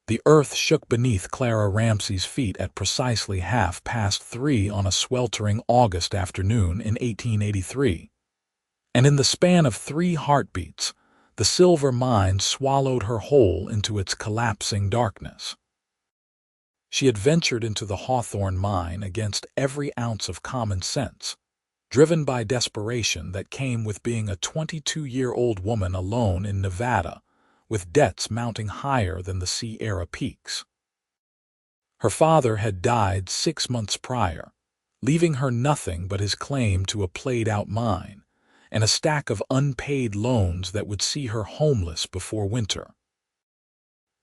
The earth shook beneath Clara Ramsey's feet at precisely 3:30 on a sweltering August afternoon in 1883. And in the span of 3 heartbeats, the silver mine swallowed her whole into its collapsing darkness. She had ventured into the Hawthorne mine against every ounce of common sense, driven by desperation that came with being a 22-year-old woman alone in Nevada, with debts mounting higher than the Sierra Peaks. Her father had died 6 months prior, leaving her nothing but his claim to a played-out mine and a stack of unpaid loans that would see her homeless before winter.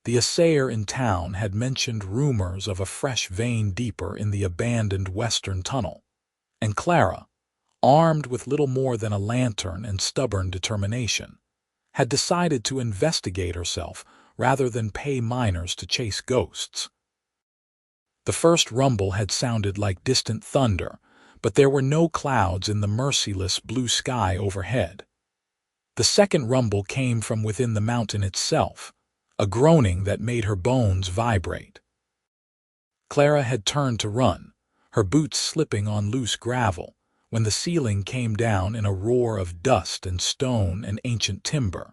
The assayer in town had mentioned rumors of a fresh vein deeper in the abandoned western tunnel, and Clara, armed with little more than a lantern and stubborn determination, had decided to investigate herself rather than pay miners to chase ghosts. The first rumble had sounded like distant thunder, but there were no clouds in the merciless blue sky overhead. The second rumble came from within the mountain itself, a groaning that made her bones vibrate. Clara had turned to run, her boots slipping on loose gravel, when the ceiling came down in a roar of dust and stone and ancient timber.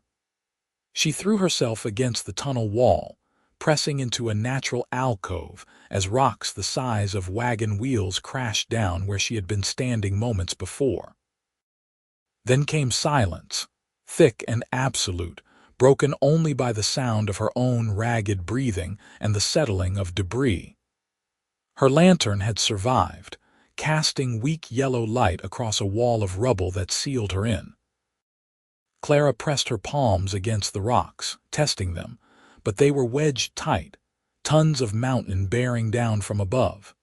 She threw herself against the tunnel wall, pressing into a natural alcove as rocks the size of wagon wheels crashed down where she had been standing moments before. Then came silence, thick and absolute, broken only by the sound of her own ragged breathing and the settling of debris. Her lantern had survived, casting weak yellow light across a wall of rubble that sealed her in. Clara pressed her palms against the rocks, testing them, but they were wedged tight, tons of mountain bearing down from above.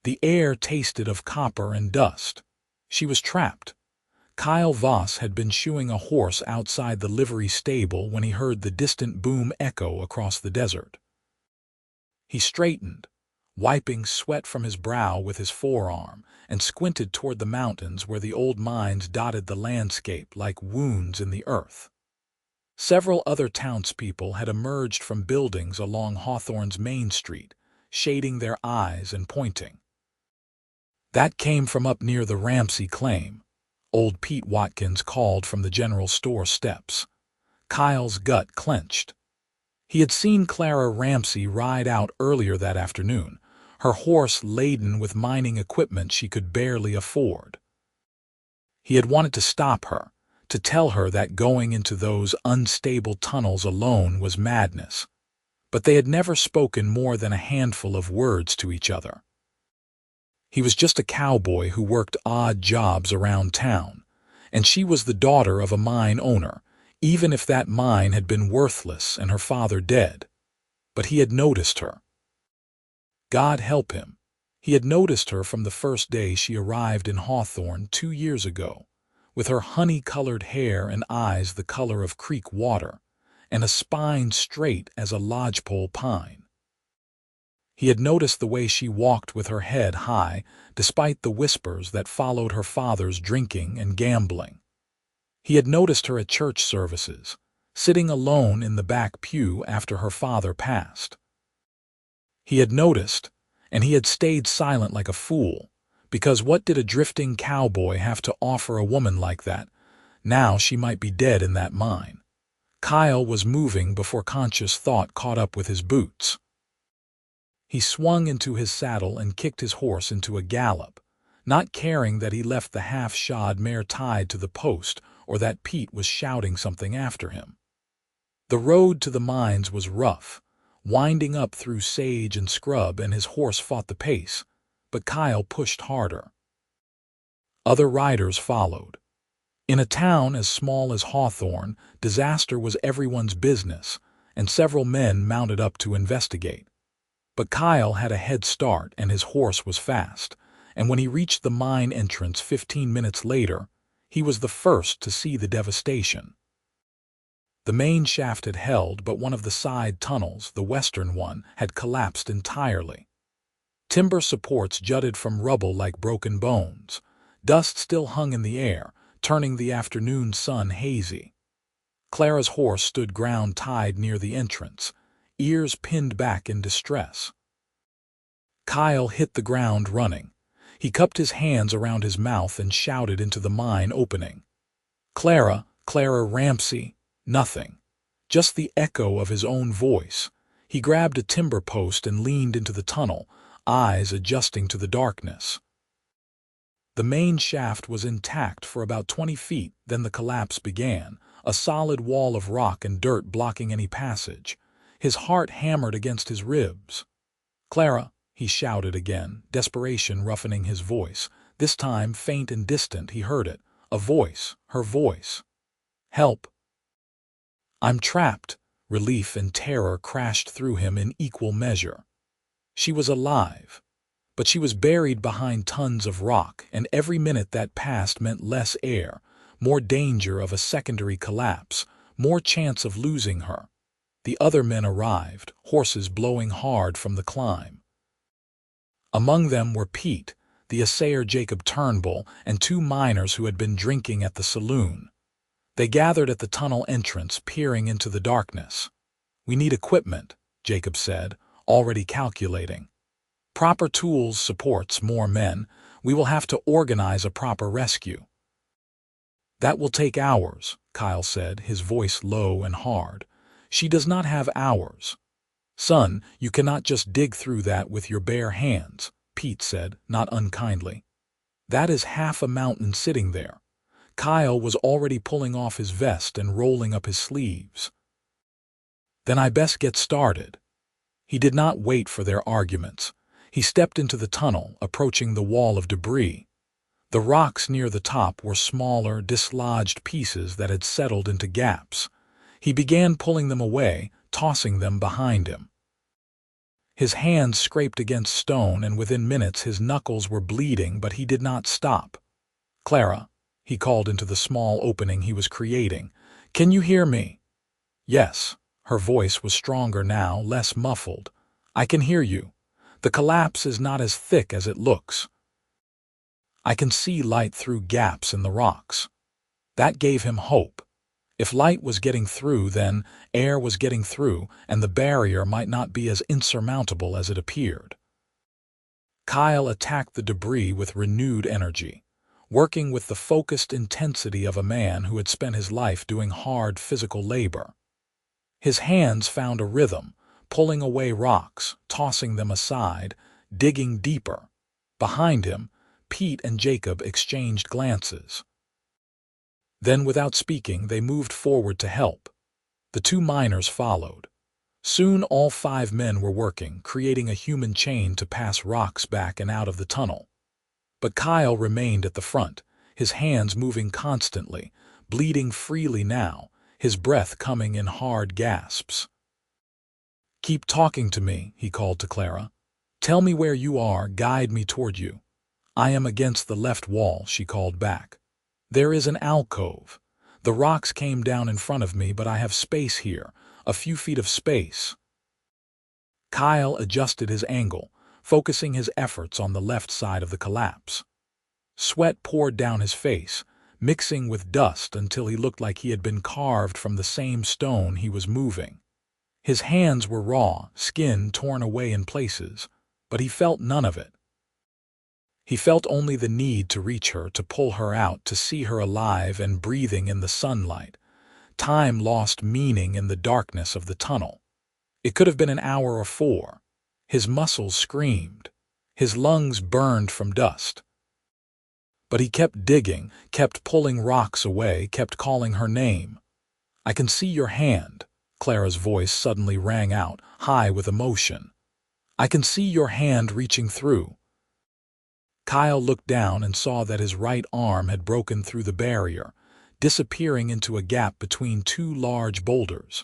The air tasted of copper and dust. She was trapped. Kyle Voss had been shoeing a horse outside the livery stable when he heard the distant boom echo across the desert. He straightened, wiping sweat from his brow with his forearm, and squinted toward the mountains where the old mines dotted the landscape like wounds in the earth. Several other townspeople had emerged from buildings along Hawthorne's Main Street, shading their eyes and pointing. "That came from up near the Ramsey claim," old Pete Watkins called from the general store steps. Kyle's gut clenched. He had seen Clara Ramsey ride out earlier that afternoon, her horse laden with mining equipment she could barely afford. He had wanted to stop her, to tell her that going into those unstable tunnels alone was madness, but they had never spoken more than a handful of words to each other. He was just a cowboy who worked odd jobs around town, and she was the daughter of a mine owner, even if that mine had been worthless and her father dead. But he had noticed her. God help him. He had noticed her from the first day she arrived in Hawthorne 2 years ago, with her honey-colored hair and eyes the color of creek water, and a spine straight as a lodgepole pine. He had noticed the way she walked with her head high, despite the whispers that followed her father's drinking and gambling. He had noticed her at church services, sitting alone in the back pew after her father passed. He had noticed, and he had stayed silent like a fool, because what did a drifting cowboy have to offer a woman like that? Now she might be dead in that mine. Kyle was moving before conscious thought caught up with his boots. He swung into his saddle and kicked his horse into a gallop, not caring that he left the half-shod mare tied to the post or that Pete was shouting something after him. The road to the mines was rough, winding up through sage and scrub, and his horse fought the pace, but Kyle pushed harder. Other riders followed. In a town as small as Hawthorne, disaster was everyone's business, and several men mounted up to investigate. But Kyle had a head start and his horse was fast, and when he reached the mine entrance 15 minutes later, he was the first to see the devastation. The main shaft had held, but one of the side tunnels, the western one, had collapsed entirely. Timber supports jutted from rubble like broken bones. Dust still hung in the air, turning the afternoon sun hazy. Clara's horse stood ground-tied near the entrance, ears pinned back in distress. Kyle hit the ground running. He cupped his hands around his mouth and shouted into the mine opening. Clara, Clara Ramsey, nothing. Just the echo of his own voice. He grabbed a timber post and leaned into the tunnel, eyes adjusting to the darkness. The main shaft was intact for about 20 feet, then the collapse began, a solid wall of rock and dirt blocking any passage. His heart hammered against his ribs. Clara, he shouted again, desperation roughening his voice. This time, faint and distant, he heard it. A voice, her voice. Help! I'm trapped. Relief and terror crashed through him in equal measure. She was alive, but she was buried behind tons of rock, and every minute that passed meant less air, more danger of a secondary collapse, more chance of losing her. The other men arrived, horses blowing hard from the climb. Among them were Pete, the assayer Jacob Turnbull, and 2 miners who had been drinking at the saloon. They gathered at the tunnel entrance, peering into the darkness. We need equipment, Jacob said, already calculating. Proper tools, supports, more men. We will have to organize a proper rescue. That will take hours, Kyle said, his voice low and hard. She does not have hours. Son, you cannot just dig through that with your bare hands, Pete said, not unkindly. That is half a mountain sitting there. Kyle was already pulling off his vest and rolling up his sleeves. Then I best get started. He did not wait for their arguments. He stepped into the tunnel, approaching the wall of debris. The rocks near the top were smaller, dislodged pieces that had settled into gaps. He began pulling them away, tossing them behind him. His hands scraped against stone, and within minutes his knuckles were bleeding, but he did not stop. Clara, he called into the small opening he was creating. Can you hear me? Yes. Her voice was stronger now, less muffled. I can hear you. The collapse is not as thick as it looks. I can see light through gaps in the rocks. That gave him hope. If light was getting through, then air was getting through, and the barrier might not be as insurmountable as it appeared. Kyle attacked the debris with renewed energy, working with the focused intensity of a man who had spent his life doing hard physical labor. His hands found a rhythm, pulling away rocks, tossing them aside, digging deeper. Behind him, Pete and Jacob exchanged glances. Then, without speaking, they moved forward to help. The 2 miners followed. Soon all 5 men were working, creating a human chain to pass rocks back and out of the tunnel. But Kyle remained at the front, his hands moving constantly, bleeding freely now, his breath coming in hard gasps. Keep talking to me, he called to Clara. Tell me where you are, guide me toward you. I am against the left wall, she called back. There is an alcove. The rocks came down in front of me, but I have space here, a few feet of space. Kyle adjusted his angle, focusing his efforts on the left side of the collapse. Sweat poured down his face, mixing with dust until he looked like he had been carved from the same stone he was moving. His hands were raw, skin torn away in places, but he felt none of it. He felt only the need to reach her, to pull her out, to see her alive and breathing in the sunlight. Time lost meaning in the darkness of the tunnel. It could have been an hour or 4. His muscles screamed. His lungs burned from dust. But he kept digging, kept pulling rocks away, kept calling her name. I can see your hand, Clara's voice suddenly rang out, high with emotion. I can see your hand reaching through. Kyle looked down and saw that his right arm had broken through the barrier, disappearing into a gap between 2 large boulders.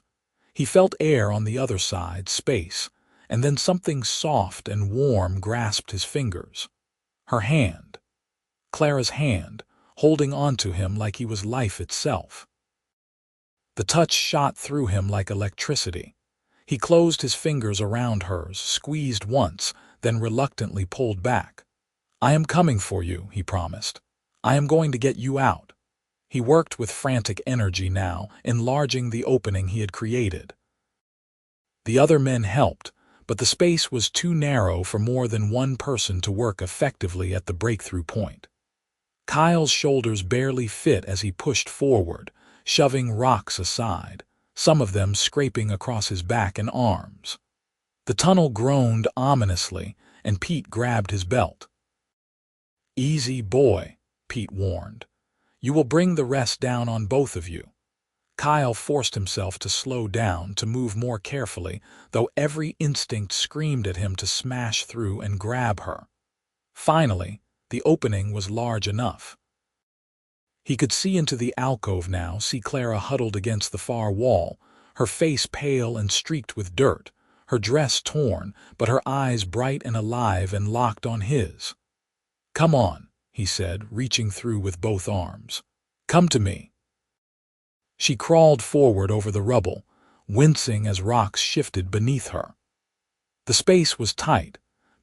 He felt air on the other side, space, and then something soft and warm grasped his fingers. Her hand. Clara's hand, holding onto him like he was life itself. The touch shot through him like electricity. He closed his fingers around hers, squeezed once, then reluctantly pulled back. I am coming for you, he promised. I am going to get you out. He worked with frantic energy now, enlarging the opening he had created. The other men helped, but the space was too narrow for more than one person to work effectively at the breakthrough point. Kyle's shoulders barely fit as he pushed forward, shoving rocks aside, some of them scraping across his back and arms. The tunnel groaned ominously, and Pete grabbed his belt. "Easy, boy," Pete warned. "You will bring the rest down on both of you." Kyle forced himself to slow down, to move more carefully, though every instinct screamed at him to smash through and grab her. Finally, the opening was large enough. He could see into the alcove now, see Clara huddled against the far wall, her face pale and streaked with dirt, her dress torn, but her eyes bright and alive and locked on his. "Come on," he said, reaching through with both arms. "Come to me." She crawled forward over the rubble, wincing as rocks shifted beneath her. The space was tight,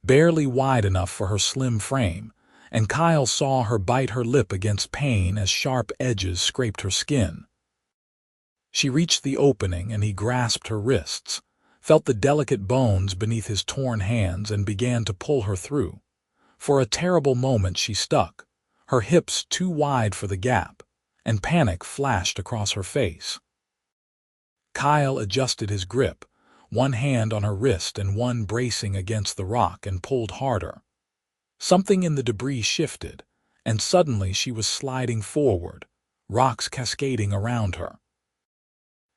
barely wide enough for her slim frame, and Kyle saw her bite her lip against pain as sharp edges scraped her skin. She reached the opening, and he grasped her wrists, felt the delicate bones beneath his torn hands, and began to pull her through. For a terrible moment she stuck, her hips too wide for the gap, and panic flashed across her face. Kyle adjusted his grip, one hand on her wrist and one bracing against the rock, and pulled harder. Something in the debris shifted, and suddenly she was sliding forward, rocks cascading around her.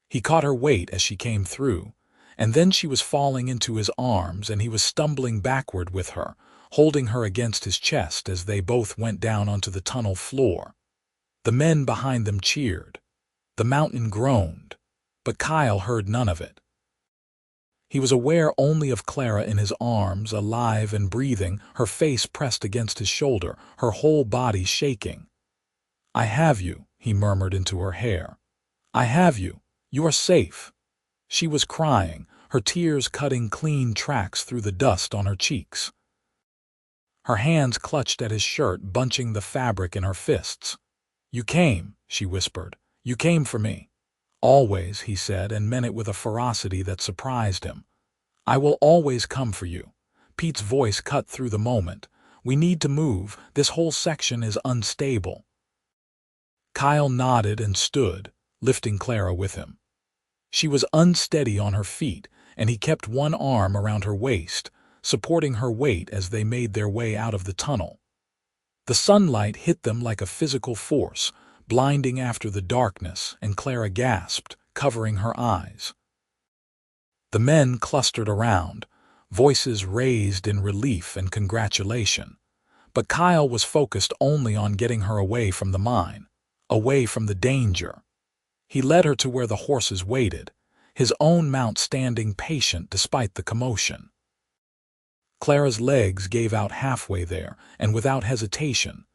He caught her weight as she came through, and then she was falling into his arms, and he was stumbling backward with her, holding her against his chest as they both went down onto the tunnel floor. The men behind them cheered. The mountain groaned, but Kyle heard none of it. He was aware only of Clara in his arms, alive and breathing, her face pressed against his shoulder, her whole body shaking. "I have you," he murmured into her hair. "I have you. You are safe." She was crying, her tears cutting clean tracks through the dust on her cheeks. Her hands clutched at his shirt, bunching the fabric in her fists. "You came," she whispered. "You came for me." "Always," he said, and meant it with a ferocity that surprised him. "I will always come for you." Pete's voice cut through the moment. "We need to move. This whole section is unstable." Kyle nodded and stood, lifting Clara with him. She was unsteady on her feet, and he kept one arm around her waist, supporting her weight as they made their way out of the tunnel. The sunlight hit them like a physical force, blinding after the darkness, and Clara gasped, covering her eyes. The men clustered around, voices raised in relief and congratulation. But Kyle was focused only on getting her away from the mine, away from the danger. He led her to where the horses waited, his own mount standing patient despite the commotion. Clara's legs gave out halfway there, and without hesitation,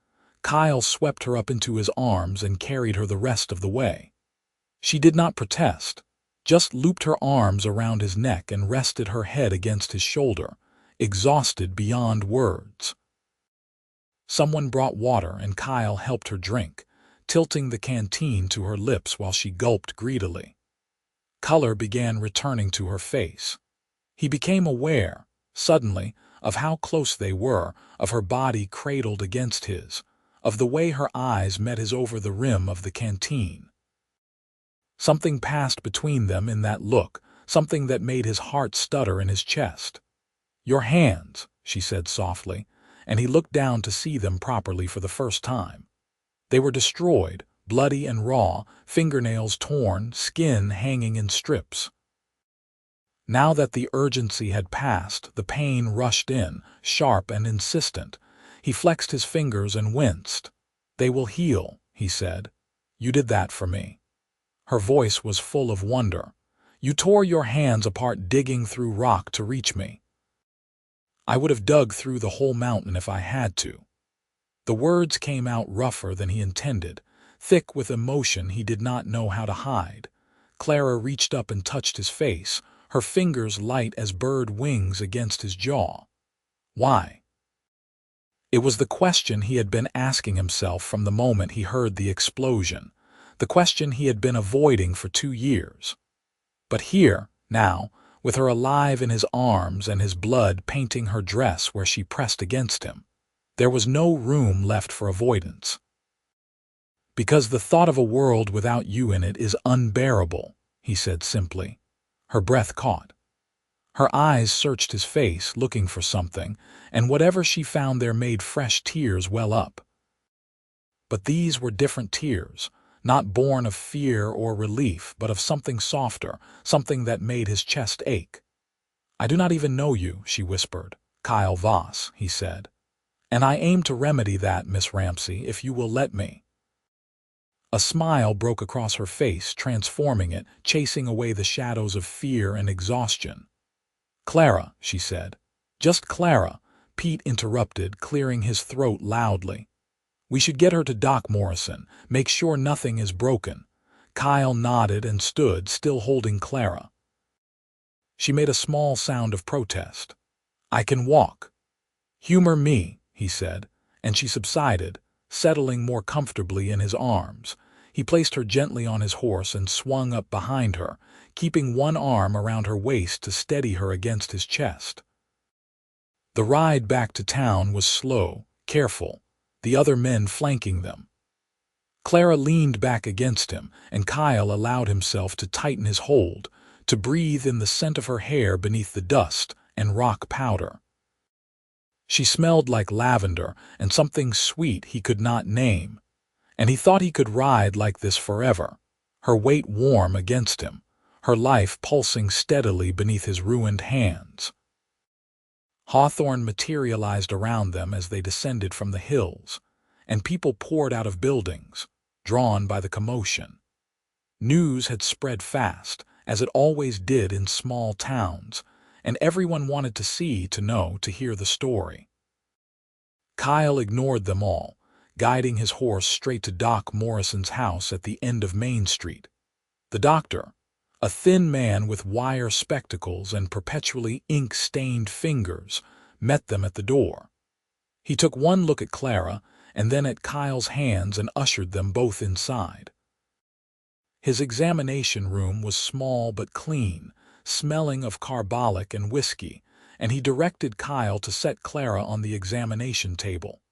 Kyle swept her up into his arms and carried her the rest of the way. She did not protest, just looped her arms around his neck and rested her head against his shoulder, exhausted beyond words. Someone brought water, and Kyle helped her drink, tilting the canteen to her lips while she gulped greedily. Color began returning to her face. He became aware, suddenly, of how close they were, of her body cradled against his, of the way her eyes met his over the rim of the canteen. Something passed between them in that look, something that made his heart stutter in his chest. "Your hands," she said softly, and he looked down to see them properly for the first time. They were destroyed, bloody and raw, fingernails torn, skin hanging in strips. Now that the urgency had passed, the pain rushed in, sharp and insistent. He flexed his fingers and winced. "They will heal," he said. "You did that for me." Her voice was full of wonder. "You tore your hands apart digging through rock to reach me." "I would have dug through the whole mountain if I had to." The words came out rougher than he intended, thick with emotion he did not know how to hide. Clara reached up and touched his face, her fingers light as bird wings against his jaw. "Why?" It was the question he had been asking himself from the moment he heard the explosion, the question he had been avoiding for 2 years. But here, now, with her alive in his arms and his blood painting her dress where she pressed against him. There was no room left for avoidance. "Because the thought of a world without you in it is unbearable," he said simply. Her breath caught. Her eyes searched his face, looking for something, and whatever she found there made fresh tears well up. But these were different tears, not born of fear or relief, but of something softer, something that made his chest ache. "I do not even know you," she whispered. "Kyle Voss," he said. "And I aim to remedy that, Miss Ramsey, if you will let me." A smile broke across her face, transforming it, chasing away the shadows of fear and exhaustion. "Clara," she said. "Just Clara," Pete interrupted, clearing his throat loudly. "We should get her to Doc Morrison, make sure nothing is broken." Kyle nodded and stood, still holding Clara. She made a small sound of protest. "I can walk." "Humor me," he said, and she subsided, settling more comfortably in his arms. He placed her gently on his horse and swung up behind her, keeping one arm around her waist to steady her against his chest. The ride back to town was slow, careful, the other men flanking them. Clara leaned back against him, and Kyle allowed himself to tighten his hold, to breathe in the scent of her hair beneath the dust and rock powder. She smelled like lavender and something sweet he could not name, and he thought he could ride like this forever, her weight warm against him, her life pulsing steadily beneath his ruined hands. Hawthorne materialized around them as they descended from the hills, and people poured out of buildings, drawn by the commotion. News had spread fast, as it always did in small towns, and everyone wanted to see, to know, to hear the story. Kyle ignored them all, guiding his horse straight to Doc Morrison's house at the end of Main Street. The doctor, a thin man with wire spectacles and perpetually ink-stained fingers, met them at the door. He took one look at Clara and then at Kyle's hands and ushered them both inside. His examination room was small but clean, smelling of carbolic and whiskey, and he directed Kyle to set Clara on the examination table.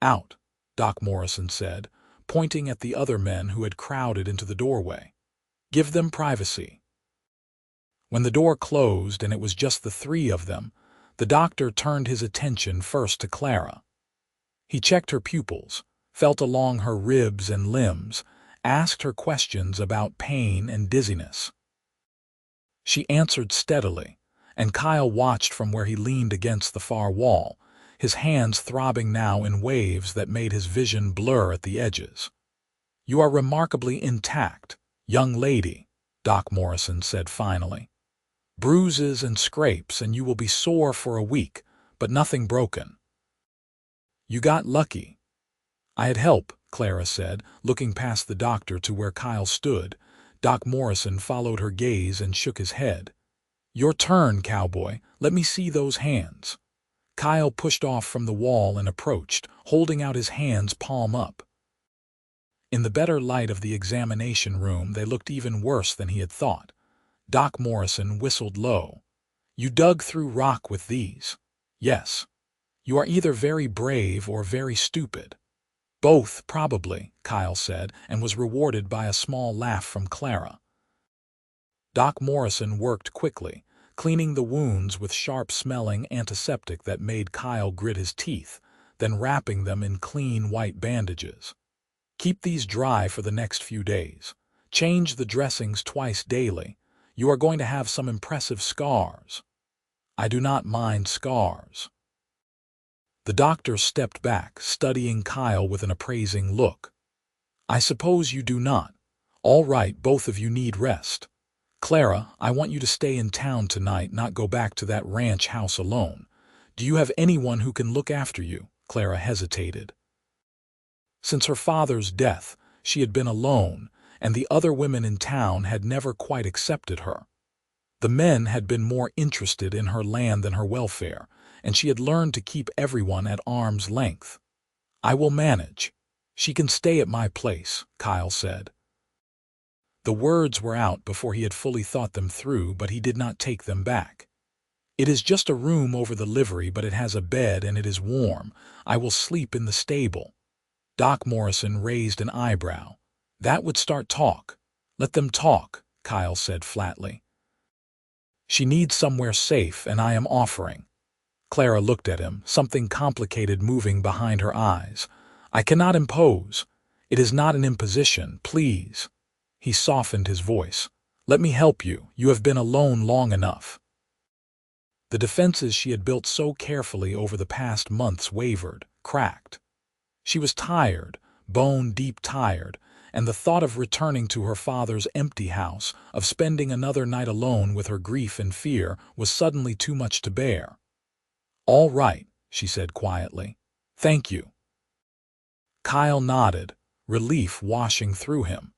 "Out," Doc Morrison said, pointing at the other men who had crowded into the doorway. "Give them privacy." When the door closed and it was just the three of them, the doctor turned his attention first to Clara. He checked her pupils, felt along her ribs and limbs, asked her questions about pain and dizziness. She answered steadily, and Kyle watched from where he leaned against the far wall, his hands throbbing now in waves that made his vision blur at the edges. "You are remarkably intact, young lady," Doc Morrison said finally. "Bruises and scrapes, and you will be sore for a week, but nothing broken." "You got lucky." "I had help," Clara said, looking past the doctor to where Kyle stood. Doc Morrison followed her gaze and shook his head. "Your turn, Cowboy. Let me see those hands." Kyle pushed off from the wall and approached, holding out his hands palm up. In the better light of the examination room, they looked even worse than he had thought. Doc Morrison whistled low. "You dug through rock with these?" "Yes." "You are either very brave or very stupid." "Both, probably," Kyle said, and was rewarded by a small laugh from Clara. Doc Morrison worked quickly, cleaning the wounds with sharp-smelling antiseptic that made Kyle grit his teeth, then wrapping them in clean white bandages. "Keep these dry for the next few days. Change the dressings twice daily. You are going to have some impressive scars." "I do not mind scars." The doctor stepped back, studying Kyle with an appraising look. "I suppose you do not. All right, both of you need rest. Clara, I want you to stay in town tonight, not go back to that ranch house alone. Do you have anyone who can look after you?" Clara hesitated. Since her father's death, she had been alone, and the other women in town had never quite accepted her. The men had been more interested in her land than her welfare, and she had learned to keep everyone at arm's length. "I will manage. She can stay at my place," Kyle said. The words were out before he had fully thought them through, but he did not take them back. "It is just a room over the livery, but it has a bed and it is warm. I will sleep in the stable." Doc Morrison raised an eyebrow. "That would start talk." "Let them talk," Kyle said flatly. "She needs somewhere safe, and I am offering." Clara looked at him, something complicated moving behind her eyes. "I cannot impose. It is not an imposition, please." He softened his voice. "Let me help you. You have been alone long enough." The defenses she had built so carefully over the past months wavered, cracked. She was tired, bone-deep tired, and the thought of returning to her father's empty house, of spending another night alone with her grief and fear, was suddenly too much to bear. "All right," she said quietly. "Thank you." Kyle nodded, relief washing through him.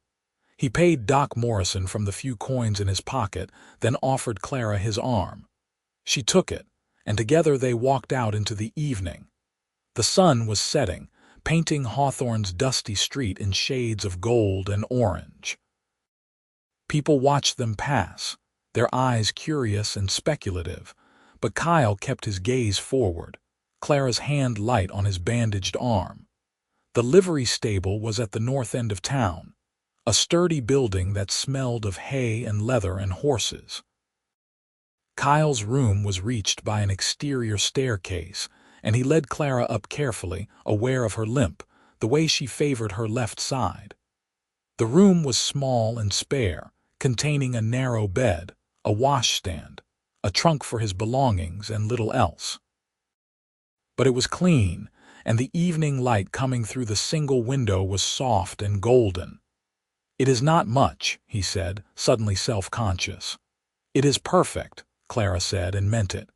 He paid Doc Morrison from the few coins in his pocket, then offered Clara his arm. She took it, and together they walked out into the evening. The sun was setting, painting Hawthorne's dusty street in shades of gold and orange. People watched them pass, their eyes curious and speculative, but Kyle kept his gaze forward, Clara's hand light on his bandaged arm. The livery stable was at the north end of town, a sturdy building that smelled of hay and leather and horses. Kyle's room was reached by an exterior staircase, and he led Clara up carefully, aware of her limp, the way she favored her left side. The room was small and spare, containing a narrow bed, a washstand, a trunk for his belongings, and little else. But it was clean, and the evening light coming through the single window was soft and golden. "It is not much," he said, suddenly self-conscious. "It is perfect," Clara said, and meant it.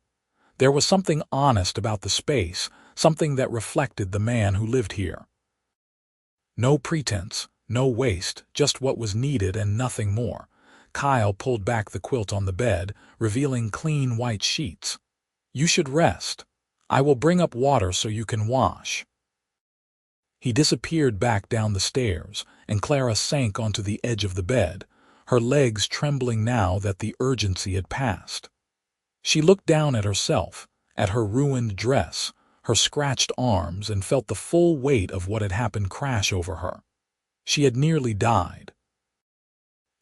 There was something honest about the space, something that reflected the man who lived here. No pretense, no waste, just what was needed and nothing more. Kyle pulled back the quilt on the bed, revealing clean white sheets. "You should rest. I will bring up water so you can wash." He disappeared back down the stairs, and Clara sank onto the edge of the bed, her legs trembling now that the urgency had passed. She looked down at herself, at her ruined dress, her scratched arms, and felt the full weight of what had happened crash over her. She had nearly died.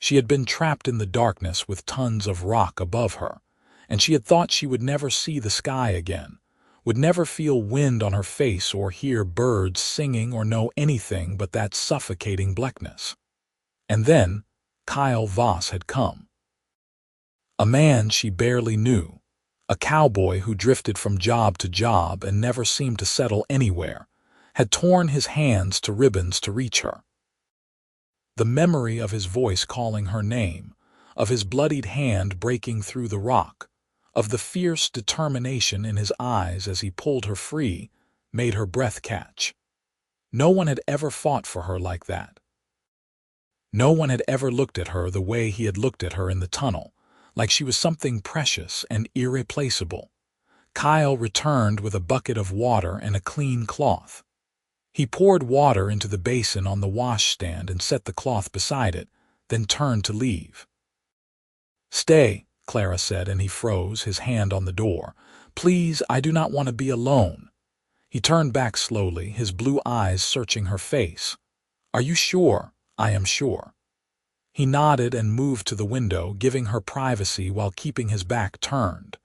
She had been trapped in the darkness with tons of rock above her, and she had thought she would never see the sky again, would never feel wind on her face or hear birds singing or know anything but that suffocating blackness. And then Kyle Voss had come. A man she barely knew, a cowboy who drifted from job to job and never seemed to settle anywhere, had torn his hands to ribbons to reach her. The memory of his voice calling her name, of his bloodied hand breaking through the rock, of the fierce determination in his eyes as he pulled her free, made her breath catch. No one had ever fought for her like that. No one had ever looked at her the way he had looked at her in the tunnel, like she was something precious and irreplaceable. Kyle returned with a bucket of water and a clean cloth. He poured water into the basin on the washstand and set the cloth beside it, then turned to leave. "Stay," Clara said, and he froze, his hand on the door. "Please, I do not want to be alone." He turned back slowly, his blue eyes searching her face. "Are you sure?" "I am sure." He nodded and moved to the window, giving her privacy while keeping his back turned.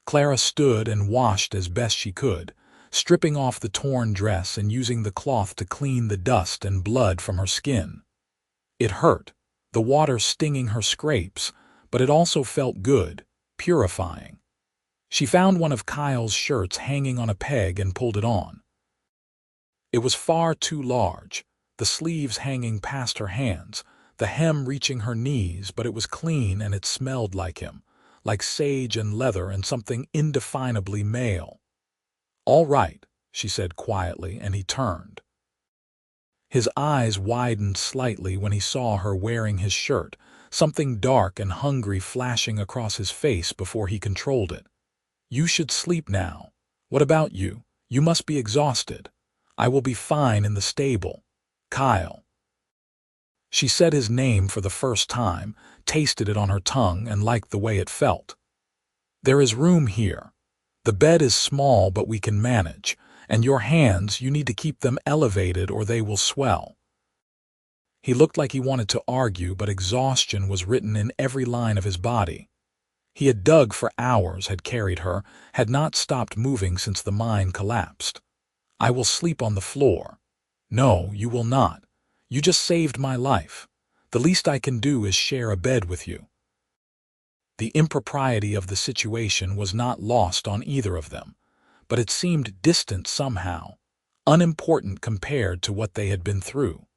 Clara stood and washed as best she could, stripping off the torn dress and using the cloth to clean the dust and blood from her skin. It hurt, the water stinging her scrapes, but it also felt good, purifying. She found one of Kyle's shirts hanging on a peg and pulled it on. It was far too large, the sleeves hanging past her hands, the hem reaching her knees, but it was clean and it smelled like him, like sage and leather and something indefinably male. "All right," she said quietly, and he turned. His eyes widened slightly when he saw her wearing his shirt, something dark and hungry flashing across his face before he controlled it. "You should sleep now. What about you? You must be exhausted." "I will be fine in the stable." "Kyle." She said his name for the first time, tasted it on her tongue, and liked the way it felt. "There is room here. The bed is small, but we can manage, and your hands, you need to keep them elevated or they will swell." He looked like he wanted to argue, but exhaustion was written in every line of his body. He had dug for hours, had carried her, had not stopped moving since the mine collapsed. "I will sleep on the floor." "No, you will not. You just saved my life. The least I can do is share a bed with you." The impropriety of the situation was not lost on either of them, but it seemed distant somehow, unimportant compared to what they had been through.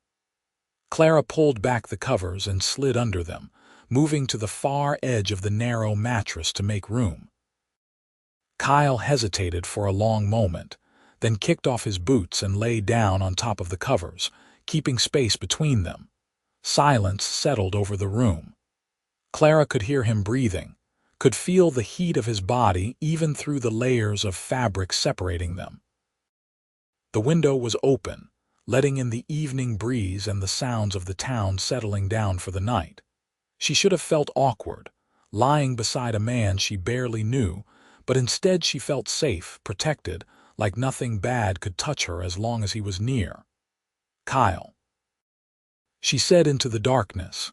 Clara pulled back the covers and slid under them, moving to the far edge of the narrow mattress to make room. Kyle hesitated for a long moment, then kicked off his boots and lay down on top of the covers, keeping space between them. Silence settled over the room. Clara could hear him breathing, could feel the heat of his body even through the layers of fabric separating them. The window was open, letting in the evening breeze and the sounds of the town settling down for the night. She should have felt awkward, lying beside a man she barely knew, but instead she felt safe, protected, like nothing bad could touch her as long as he was near. "Kyle," she said into the darkness.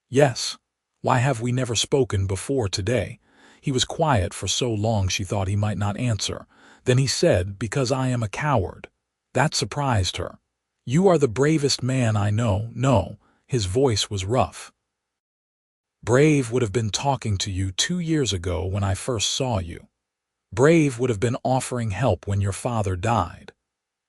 "Yes. Why have we never spoken before today?" He was quiet for so long she thought he might not answer. Then he said, "Because I am a coward." That surprised her. "You are the bravest man I know." "No." His voice was rough. "Brave would have been talking to you 2 years ago when I first saw you. Brave would have been offering help when your father died.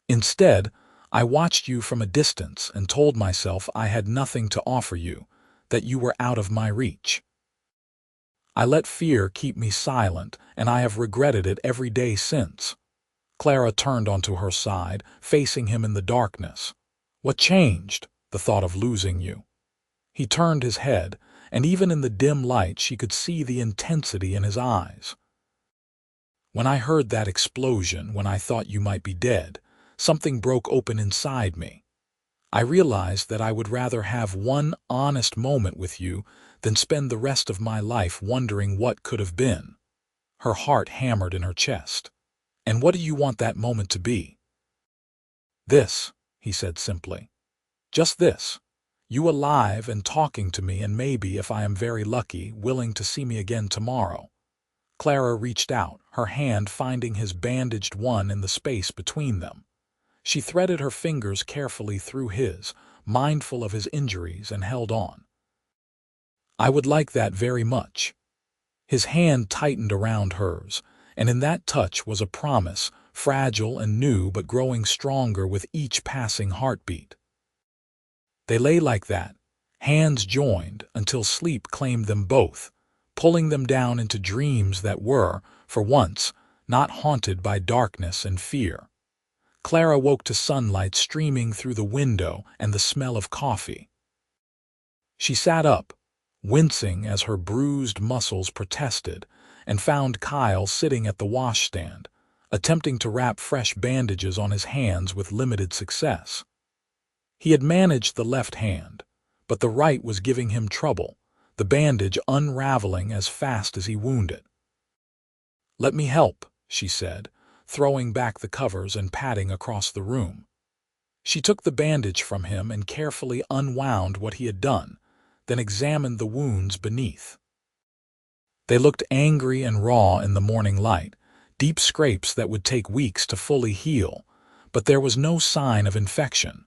Instead, I watched you from a distance and told myself I had nothing to offer you, that you were out of my reach. I let fear keep me silent, and I have regretted it every day since." Clara turned onto her side, facing him in the darkness. "What changed?" "The thought of losing you." He turned his head, and even in the dim light she could see the intensity in his eyes. "When I heard that explosion, when I thought you might be dead, something broke open inside me. I realized that I would rather have one honest moment with you than spend the rest of my life wondering what could have been." Her heart hammered in her chest. "And what do you want that moment to be?" "This," he said simply. "Just this. You alive and talking to me, and maybe, if I am very lucky, willing to see me again tomorrow." Clara reached out, her hand finding his bandaged one in the space between them. She threaded her fingers carefully through his, mindful of his injuries, and held on. "I would like that very much." His hand tightened around hers, and in that touch was a promise, fragile and new but growing stronger with each passing heartbeat. They lay like that, hands joined, until sleep claimed them both, pulling them down into dreams that were, for once, not haunted by darkness and fear. Clara woke to sunlight streaming through the window and the smell of coffee. She sat up, wincing as her bruised muscles protested, and found Kyle sitting at the washstand, attempting to wrap fresh bandages on his hands with limited success. He had managed the left hand, but the right was giving him trouble, the bandage unraveling as fast as he wounded. "Let me help," she said, throwing back the covers and patting across the room. She took the bandage from him and carefully unwound what he had done, then examined the wounds beneath. They looked angry and raw in the morning light, deep scrapes that would take weeks to fully heal, but there was no sign of infection.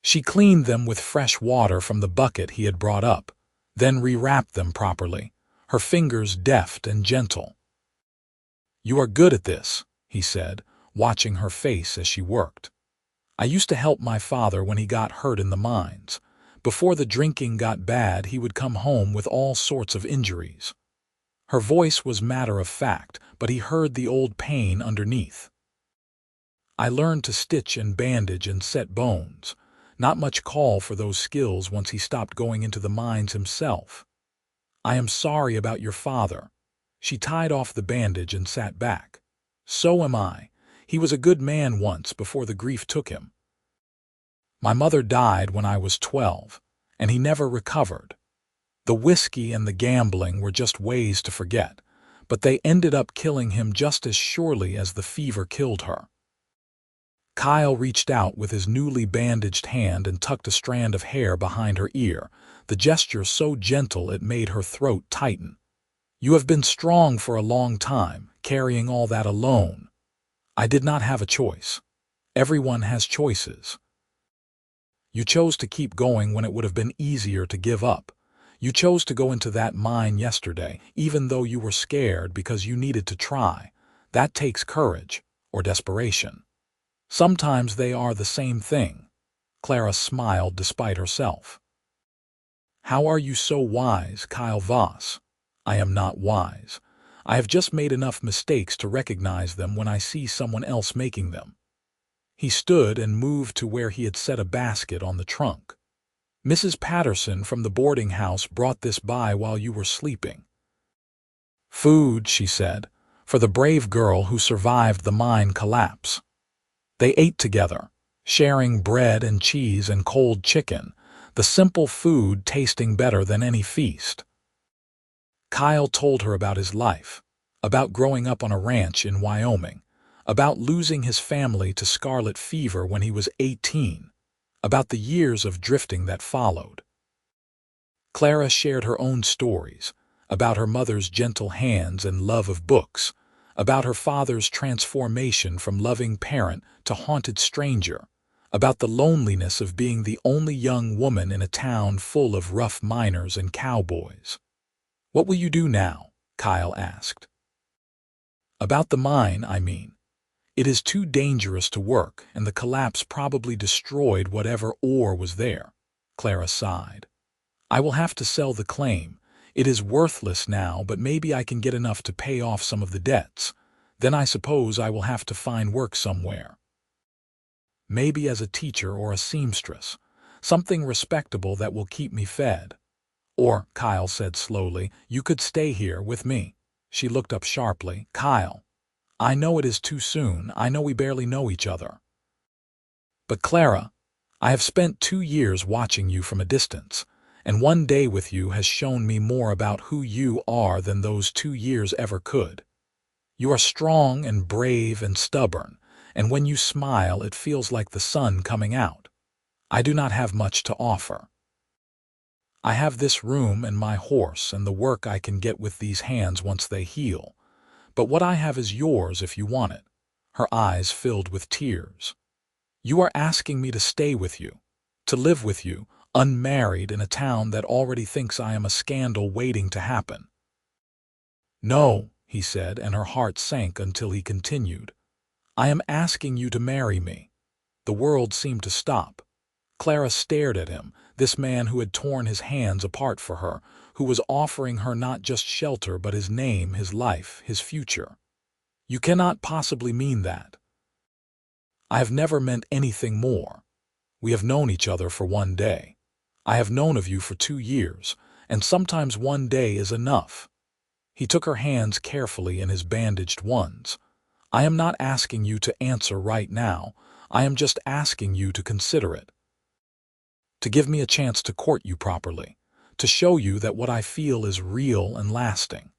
She cleaned them with fresh water from the bucket he had brought up, then rewrapped them properly, her fingers deft and gentle. "You are good at this," he said, watching her face as she worked. "I used to help my father when he got hurt in the mines. Before the drinking got bad, he would come home with all sorts of injuries." Her voice was matter of fact, but he heard the old pain underneath. "I learned to stitch and bandage and set bones. Not much call for those skills once he stopped going into the mines himself. I am sorry about your father." She tied off the bandage and sat back. "So am I. He was a good man once before the grief took him. My mother died when I was 12. and he never recovered. The whiskey and the gambling were just ways to forget, but they ended up killing him just as surely as the fever killed her. Kyle reached out with his newly bandaged hand and tucked a strand of hair behind her ear, the gesture so gentle it made her throat tighten. "You have been strong for a long time, carrying all that alone. I did not have a choice. Everyone has choices. You chose to keep going when it would have been easier to give up. You chose to go into that mine yesterday, even though you were scared because you needed to try. That takes courage, or desperation. Sometimes they are the same thing." Clara smiled despite herself. "How are you so wise, Kyle Voss?" "I am not wise. I have just made enough mistakes to recognize them when I see someone else making them." He stood and moved to where he had set a basket on the trunk. "Mrs. Patterson from the boarding house brought this by while you were sleeping." "Food," she said, "for the brave girl who survived the mine collapse." They ate together, sharing bread and cheese and cold chicken, the simple food tasting better than any feast. Kyle told her about his life, about growing up on a ranch in Wyoming, about losing his family to scarlet fever when he was 18, about the years of drifting that followed. Clara shared her own stories, about her mother's gentle hands and love of books, about her father's transformation from loving parent to haunted stranger, about the loneliness of being the only young woman in a town full of rough miners and cowboys. "What will you do now?" Kyle asked. "About the mine, I mean. It is too dangerous to work, and the collapse probably destroyed whatever ore was there." Clara sighed. "I will have to sell the claim. It is worthless now, but maybe I can get enough to pay off some of the debts. Then I suppose I will have to find work somewhere. Maybe as a teacher or a seamstress, something respectable that will keep me fed. Or," Kyle said slowly, "you could stay here with me." She looked up sharply. "Kyle, I know it is too soon. I know we barely know each other. But Clara, I have spent 2 years watching you from a distance, and one day with you has shown me more about who you are than those 2 years ever could. You are strong and brave and stubborn, and when you smile it feels like the sun coming out. I do not have much to offer. I have this room and my horse and the work I can get with these hands once they heal. But what I have is yours if you want it." Her eyes filled with tears. "You are asking me to stay with you, to live with you, unmarried in a town that already thinks I am a scandal waiting to happen." "No," he said, and her heart sank until he continued. "I am asking you to marry me." The world seemed to stop. Clara stared at him, this man who had torn his hands apart for her, who was offering her not just shelter but his name, his life, his future. "You cannot possibly mean that." "I have never meant anything more. We have known each other for 1 day. I have known of you for 2 years, and sometimes 1 day is enough." He took her hands carefully in his bandaged ones. "I am not asking you to answer right now. I am just asking you to consider it. To give me a chance to court you properly, to show you that what I feel is real and lasting.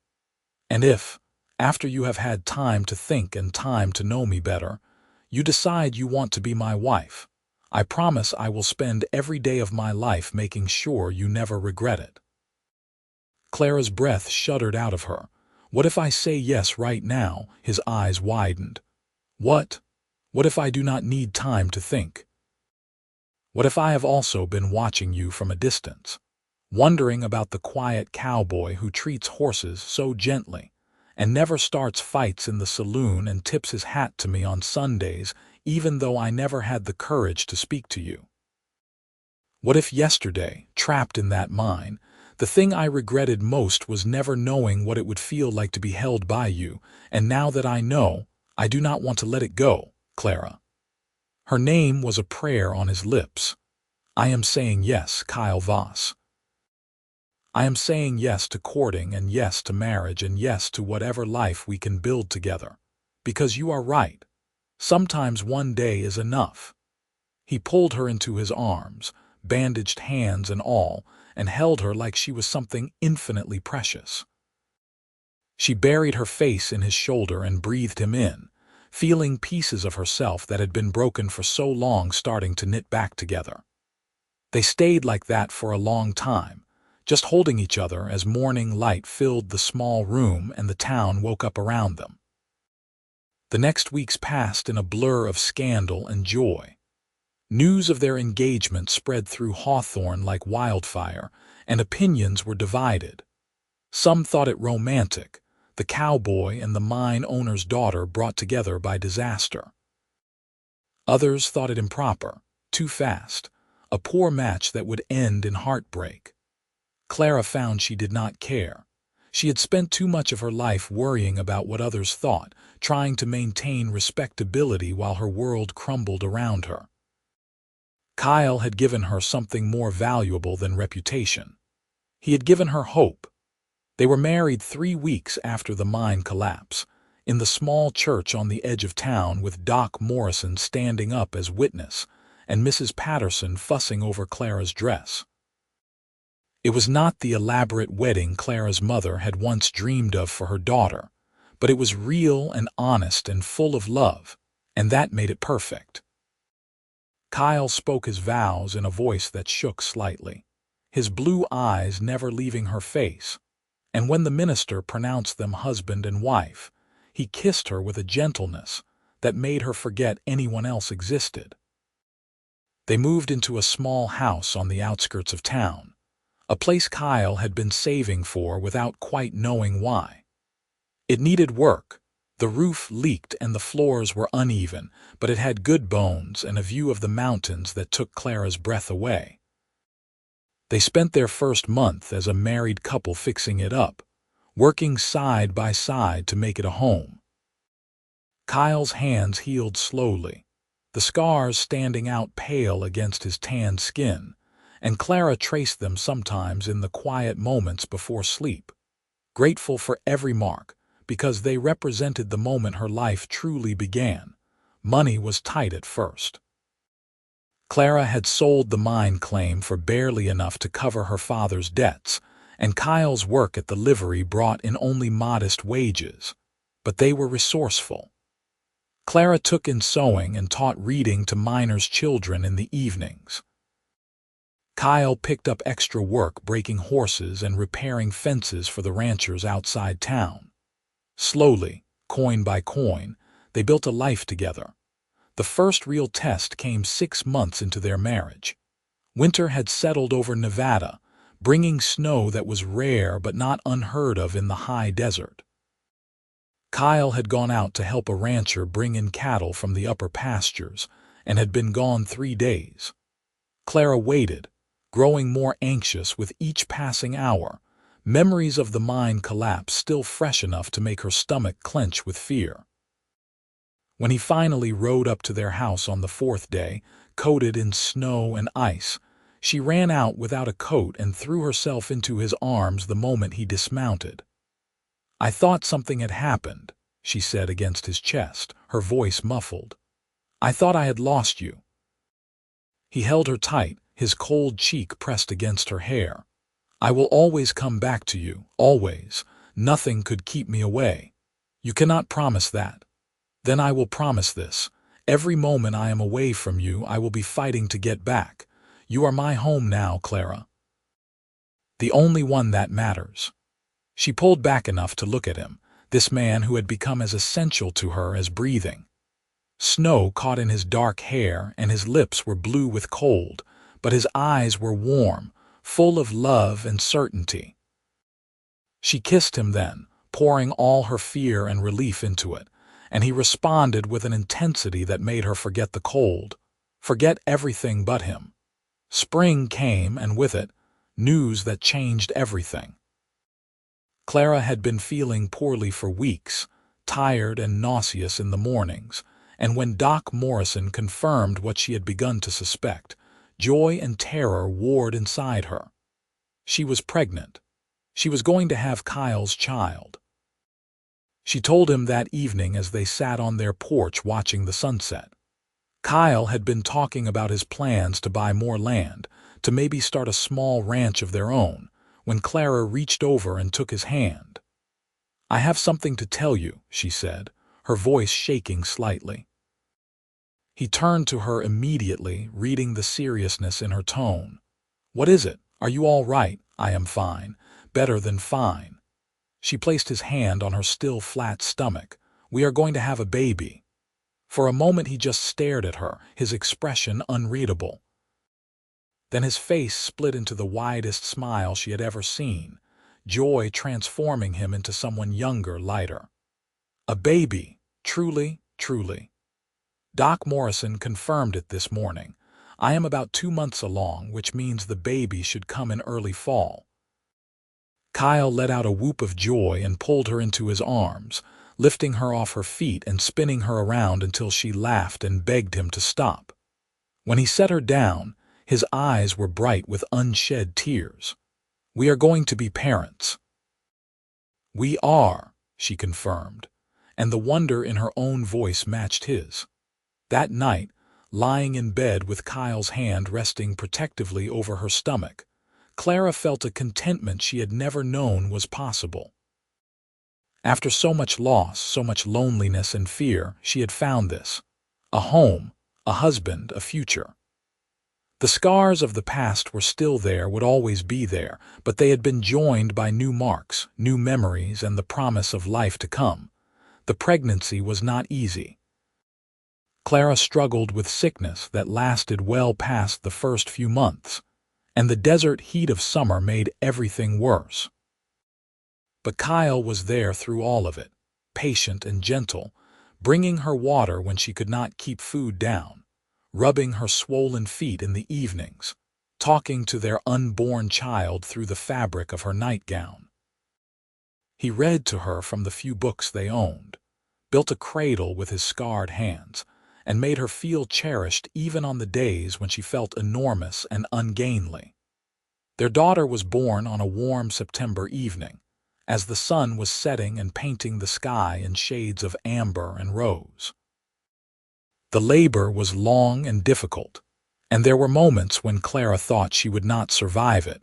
And if, after you have had time to think and time to know me better, you decide you want to be my wife, I promise I will spend every day of my life making sure you never regret it." Clara's breath shuddered out of her. "What if I say yes right now?" His eyes widened. "What? What if I do not need time to think? What if I have also been watching you from a distance, wondering about the quiet cowboy who treats horses so gently, and never starts fights in the saloon and tips his hat to me on Sundays, even though I never had the courage to speak to you? What if yesterday, trapped in that mine, the thing I regretted most was never knowing what it would feel like to be held by you, and now that I know, I do not want to let it go, Clara." Her name was a prayer on his lips. "I am saying yes, Kyle Voss. I am saying yes to courting and yes to marriage and yes to whatever life we can build together. Because you are right. Sometimes 1 day is enough." He pulled her into his arms, bandaged hands and all, and held her like she was something infinitely precious. She buried her face in his shoulder and breathed him in, feeling pieces of herself that had been broken for so long starting to knit back together. They stayed like that for a long time, just holding each other as morning light filled the small room and the town woke up around them. The next weeks passed in a blur of scandal and joy. News of their engagement spread through Hawthorne like wildfire, and opinions were divided. Some thought it romantic, the cowboy and the mine owner's daughter brought together by disaster. Others thought it improper, too fast, a poor match that would end in heartbreak. Clara found she did not care. She had spent too much of her life worrying about what others thought, trying to maintain respectability while her world crumbled around her. Kyle had given her something more valuable than reputation. He had given her hope. They were married 3 weeks after the mine collapse, in the small church on the edge of town with Doc Morrison standing up as witness and Mrs. Patterson fussing over Clara's dress. It was not the elaborate wedding Clara's mother had once dreamed of for her daughter, but it was real and honest and full of love, and that made it perfect. Kyle spoke his vows in a voice that shook slightly, his blue eyes never leaving her face, and when the minister pronounced them husband and wife, he kissed her with a gentleness that made her forget anyone else existed. They moved into a small house on the outskirts of town, a place Kyle had been saving for without quite knowing why. It needed work. The roof leaked and the floors were uneven, but it had good bones and a view of the mountains that took Clara's breath away. They spent their first month as a married couple fixing it up, working side by side to make it a home. Kyle's hands healed slowly, the scars standing out pale against his tanned skin, and Clara traced them sometimes in the quiet moments before sleep, grateful for every mark, because they represented the moment her life truly began. Money was tight at first. Clara had sold the mine claim for barely enough to cover her father's debts, and Kyle's work at the livery brought in only modest wages, but they were resourceful. Clara took in sewing and taught reading to miners' children in the evenings. Kyle picked up extra work breaking horses and repairing fences for the ranchers outside town. Slowly, coin by coin, they built a life together. The first real test came 6 months into their marriage. Winter had settled over Nevada, bringing snow that was rare but not unheard of in the high desert. Kyle had gone out to help a rancher bring in cattle from the upper pastures and had been gone 3 days. Clara waited, growing more anxious with each passing hour, memories of the mine collapse still fresh enough to make her stomach clench with fear. When he finally rode up to their house on the 4th day, coated in snow and ice, she ran out without a coat and threw herself into his arms the moment he dismounted. "I thought something had happened," she said against his chest, her voice muffled. "I thought I had lost you." He held her tight, his cold cheek pressed against her hair. "I will always come back to you, always. Nothing could keep me away. You cannot promise that. Then I will promise this. Every moment I am away from you, I will be fighting to get back. You are my home now, Clara. The only one that matters." She pulled back enough to look at him, this man who had become as essential to her as breathing. Snow caught in his dark hair and his lips were blue with cold, but his eyes were warm, full of love and certainty. She kissed him then, pouring all her fear and relief into it, and he responded with an intensity that made her forget the cold, forget everything but him. Spring came, and with it, news that changed everything. Clara had been feeling poorly for weeks, tired and nauseous in the mornings, and when Doc Morrison confirmed what she had begun to suspect, joy and terror warred inside her. She was pregnant. She was going to have Kyle's child. She told him that evening as they sat on their porch watching the sunset. Kyle had been talking about his plans to buy more land, to maybe start a small ranch of their own, when Clara reached over and took his hand. "I have something to tell you," she said, her voice shaking slightly. He turned to her immediately, reading the seriousness in her tone. "What is it? Are you all right?" "I am fine. Better than fine." She placed his hand on her still flat stomach. "We are going to have a baby." For a moment he just stared at her, his expression unreadable. Then his face split into the widest smile she had ever seen, joy transforming him into someone younger, lighter. "A baby. Truly, truly." Doc Morrison confirmed it this morning. "I am about 2 months along, which means the baby should come in early fall." Kyle let out a whoop of joy and pulled her into his arms, lifting her off her feet and spinning her around until she laughed and begged him to stop. When he set her down, his eyes were bright with unshed tears. "We are going to be parents." "We are," she confirmed, and the wonder in her own voice matched his. That night, lying in bed with Kyle's hand resting protectively over her stomach, Clara felt a contentment she had never known was possible. After so much loss, so much loneliness and fear, she had found this: a home, a husband, a future. The scars of the past were still there, would always be there, but they had been joined by new marks, new memories, and the promise of life to come. The pregnancy was not easy. Clara struggled with sickness that lasted well past the first few months, and the desert heat of summer made everything worse. But Kyle was there through all of it, patient and gentle, bringing her water when she could not keep food down, rubbing her swollen feet in the evenings, talking to their unborn child through the fabric of her nightgown. He read to her from the few books they owned, built a cradle with his scarred hands, and made her feel cherished even on the days when she felt enormous and ungainly. Their daughter was born on a warm September evening, as the sun was setting and painting the sky in shades of amber and rose. The labor was long and difficult, and there were moments when Clara thought she would not survive it,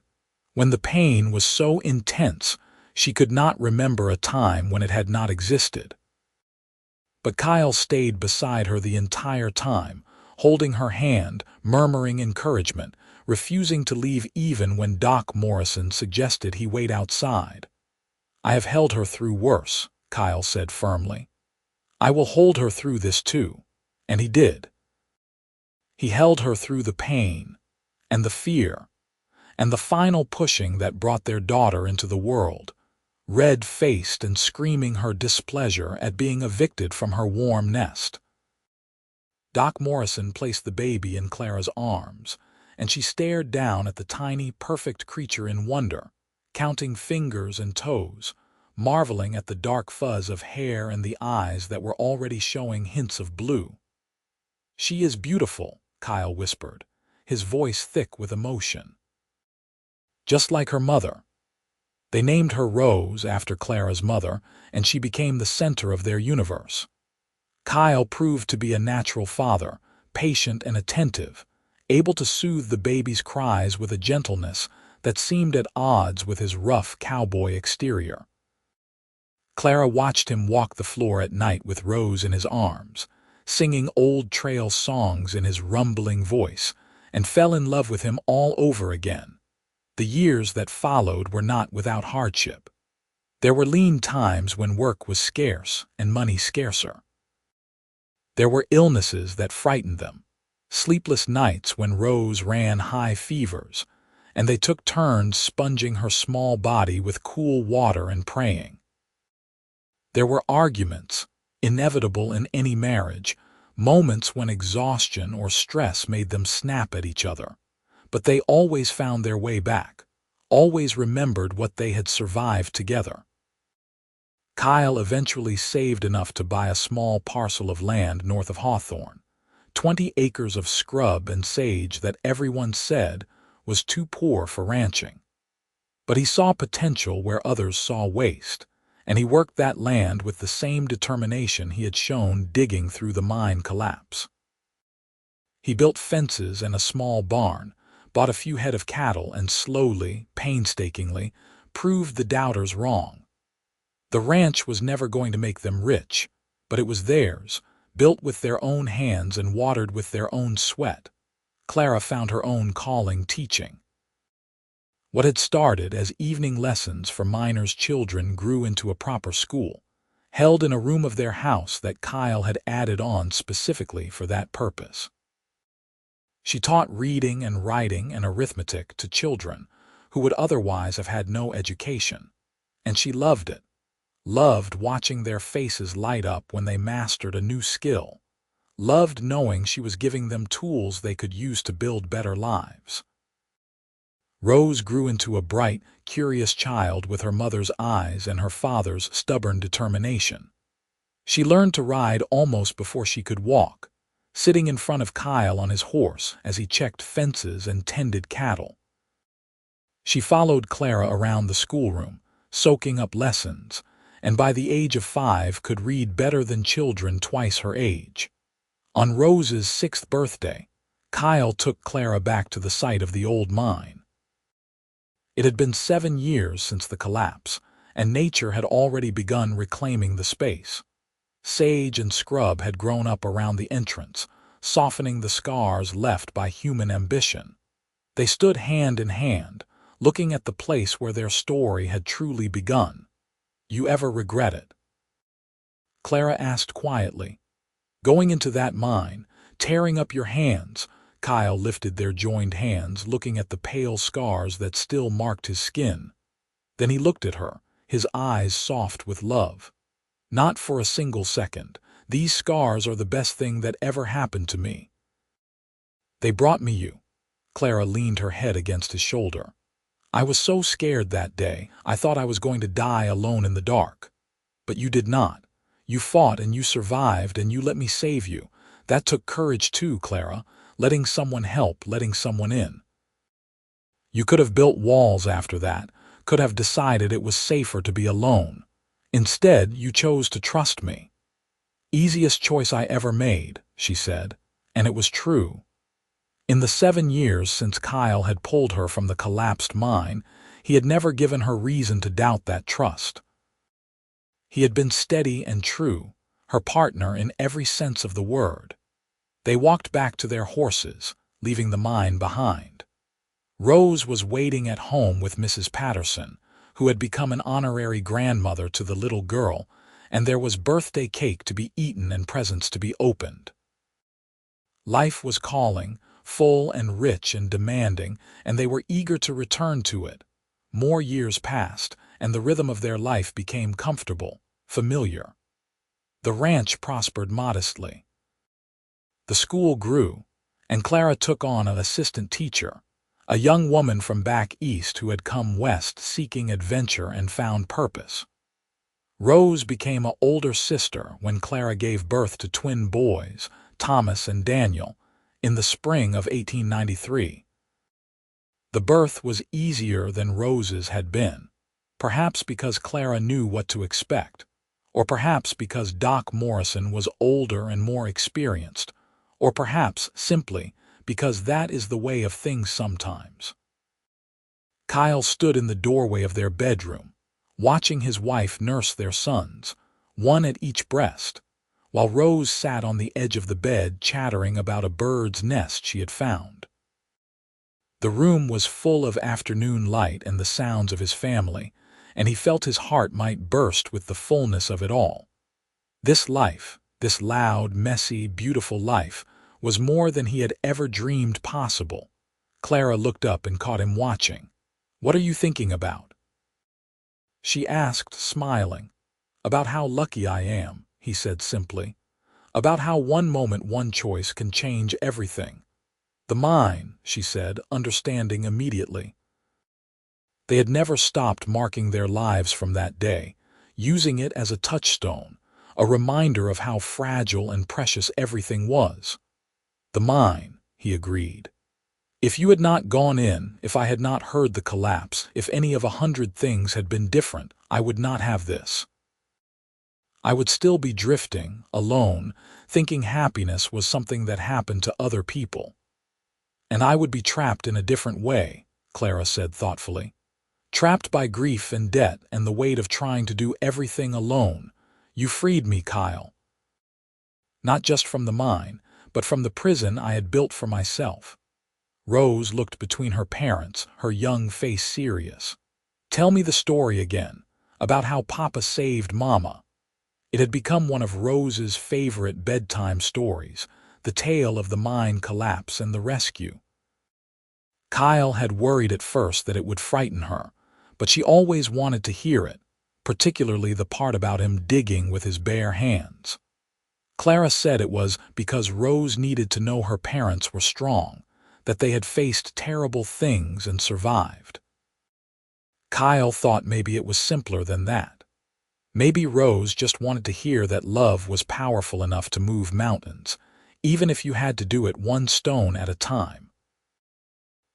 when the pain was so intense she could not remember a time when it had not existed. But Kyle stayed beside her the entire time, holding her hand, murmuring encouragement, refusing to leave even when Doc Morrison suggested he wait outside. "I have held her through worse," Kyle said firmly. "I will hold her through this too." And he did. He held her through the pain, and the fear, and the final pushing that brought their daughter into the world, red-faced and screaming her displeasure at being evicted from her warm nest. Doc Morrison placed the baby in Clara's arms, and she stared down at the tiny, perfect creature in wonder, counting fingers and toes, marveling at the dark fuzz of hair and the eyes that were already showing hints of blue. "She is beautiful," Kyle whispered, his voice thick with emotion. "Just like her mother." They named her Rose after Clara's mother, and she became the center of their universe. Kyle proved to be a natural father, patient and attentive, able to soothe the baby's cries with a gentleness that seemed at odds with his rough cowboy exterior. Clara watched him walk the floor at night with Rose in his arms, singing old trail songs in his rumbling voice, and fell in love with him all over again. The years that followed were not without hardship. There were lean times when work was scarce and money scarcer. There were illnesses that frightened them, sleepless nights when Rose ran high fevers, and they took turns sponging her small body with cool water and praying. There were arguments, inevitable in any marriage, moments when exhaustion or stress made them snap at each other. But they always found their way back, always remembered what they had survived together. Kyle eventually saved enough to buy a small parcel of land north of Hawthorne, 20 acres of scrub and sage that everyone said was too poor for ranching. But he saw potential where others saw waste, and he worked that land with the same determination he had shown digging through the mine collapse. He built fences and a small barn, bought a few head of cattle, and slowly, painstakingly, proved the doubters wrong. The ranch was never going to make them rich, but it was theirs, built with their own hands and watered with their own sweat. Clara found her own calling teaching. What had started as evening lessons for miners' children grew into a proper school, held in a room of their house that Kyle had added on specifically for that purpose. She taught reading and writing and arithmetic to children who would otherwise have had no education, and she loved it, loved watching their faces light up when they mastered a new skill, loved knowing she was giving them tools they could use to build better lives. Rose grew into a bright, curious child with her mother's eyes and her father's stubborn determination. She learned to ride almost before she could walk, sitting in front of Kyle on his horse as he checked fences and tended cattle. She followed Clara around the schoolroom, soaking up lessons, and by the age of 5 could read better than children twice her age. On Rose's 6th birthday, Kyle took Clara back to the site of the old mine. It had been 7 years since the collapse, and nature had already begun reclaiming the space. Sage and scrub had grown up around the entrance, softening the scars left by human ambition. They stood hand in hand, looking at the place where their story had truly begun. "You ever regret it?" Clara asked quietly. "Going into that mine, tearing up your hands," Kyle lifted their joined hands, looking at the pale scars that still marked his skin. Then he looked at her, his eyes soft with love. "Not for a single second. These scars are the best thing that ever happened to me." "They brought me you." Clara leaned her head against his shoulder. "I was so scared that day, I thought I was going to die alone in the dark. But you did not. You fought and you survived and you let me save you. That took courage too, Clara, letting someone help, letting someone in. You could have built walls after that, could have decided it was safer to be alone. Instead, you chose to trust me." "Easiest choice I ever made," she said, and it was true. In the 7 years since Kyle had pulled her from the collapsed mine, he had never given her reason to doubt that trust. He had been steady and true, her partner in every sense of the word. They walked back to their horses, leaving the mine behind. Rose was waiting at home with Mrs. Patterson, who had become an honorary grandmother to the little girl, and there was birthday cake to be eaten and presents to be opened. Life was calling, full and rich and demanding, and they were eager to return to it. More years passed, and the rhythm of their life became comfortable, familiar. The ranch prospered modestly. The school grew, and Clara took on an assistant teacher, a young woman from back east who had come west seeking adventure and found purpose. Rose became an older sister when Clara gave birth to twin boys, Thomas and Daniel, in the spring of 1893. The birth was easier than Rose's had been, perhaps because Clara knew what to expect, or perhaps because Doc Morrison was older and more experienced, or perhaps simply because that is the way of things sometimes. Kyle stood in the doorway of their bedroom, watching his wife nurse their sons, one at each breast, while Rose sat on the edge of the bed chattering about a bird's nest she had found. The room was full of afternoon light and the sounds of his family, and he felt his heart might burst with the fullness of it all. This life, this loud, messy, beautiful life, was more than he had ever dreamed possible. Clara looked up and caught him watching. "What are you thinking about?" She asked, smiling. "About how lucky I am," he said simply. "About how one moment, one choice can change everything." "The mine," she said, understanding immediately. They had never stopped marking their lives from that day, using it as a touchstone, a reminder of how fragile and precious everything was. "The mine," he agreed. "If you had not gone in, if I had not heard the collapse, if any of 100 things had been different, I would not have this. I would still be drifting, alone, thinking happiness was something that happened to other people." And I would be trapped in a different way, Clara said thoughtfully. Trapped by grief and debt and the weight of trying to do everything alone. You freed me, Kyle. Not just from the mine, but from the prison I had built for myself. Rose looked between her parents, her young face serious. Tell me the story again, about how Papa saved Mama. It had become one of Rose's favorite bedtime stories, the tale of the mine collapse and the rescue. Kyle had worried at first that it would frighten her, but she always wanted to hear it, particularly the part about him digging with his bare hands. Clara said it was because Rose needed to know her parents were strong, that they had faced terrible things and survived. Kyle thought maybe it was simpler than that. Maybe Rose just wanted to hear that love was powerful enough to move mountains, even if you had to do it one stone at a time.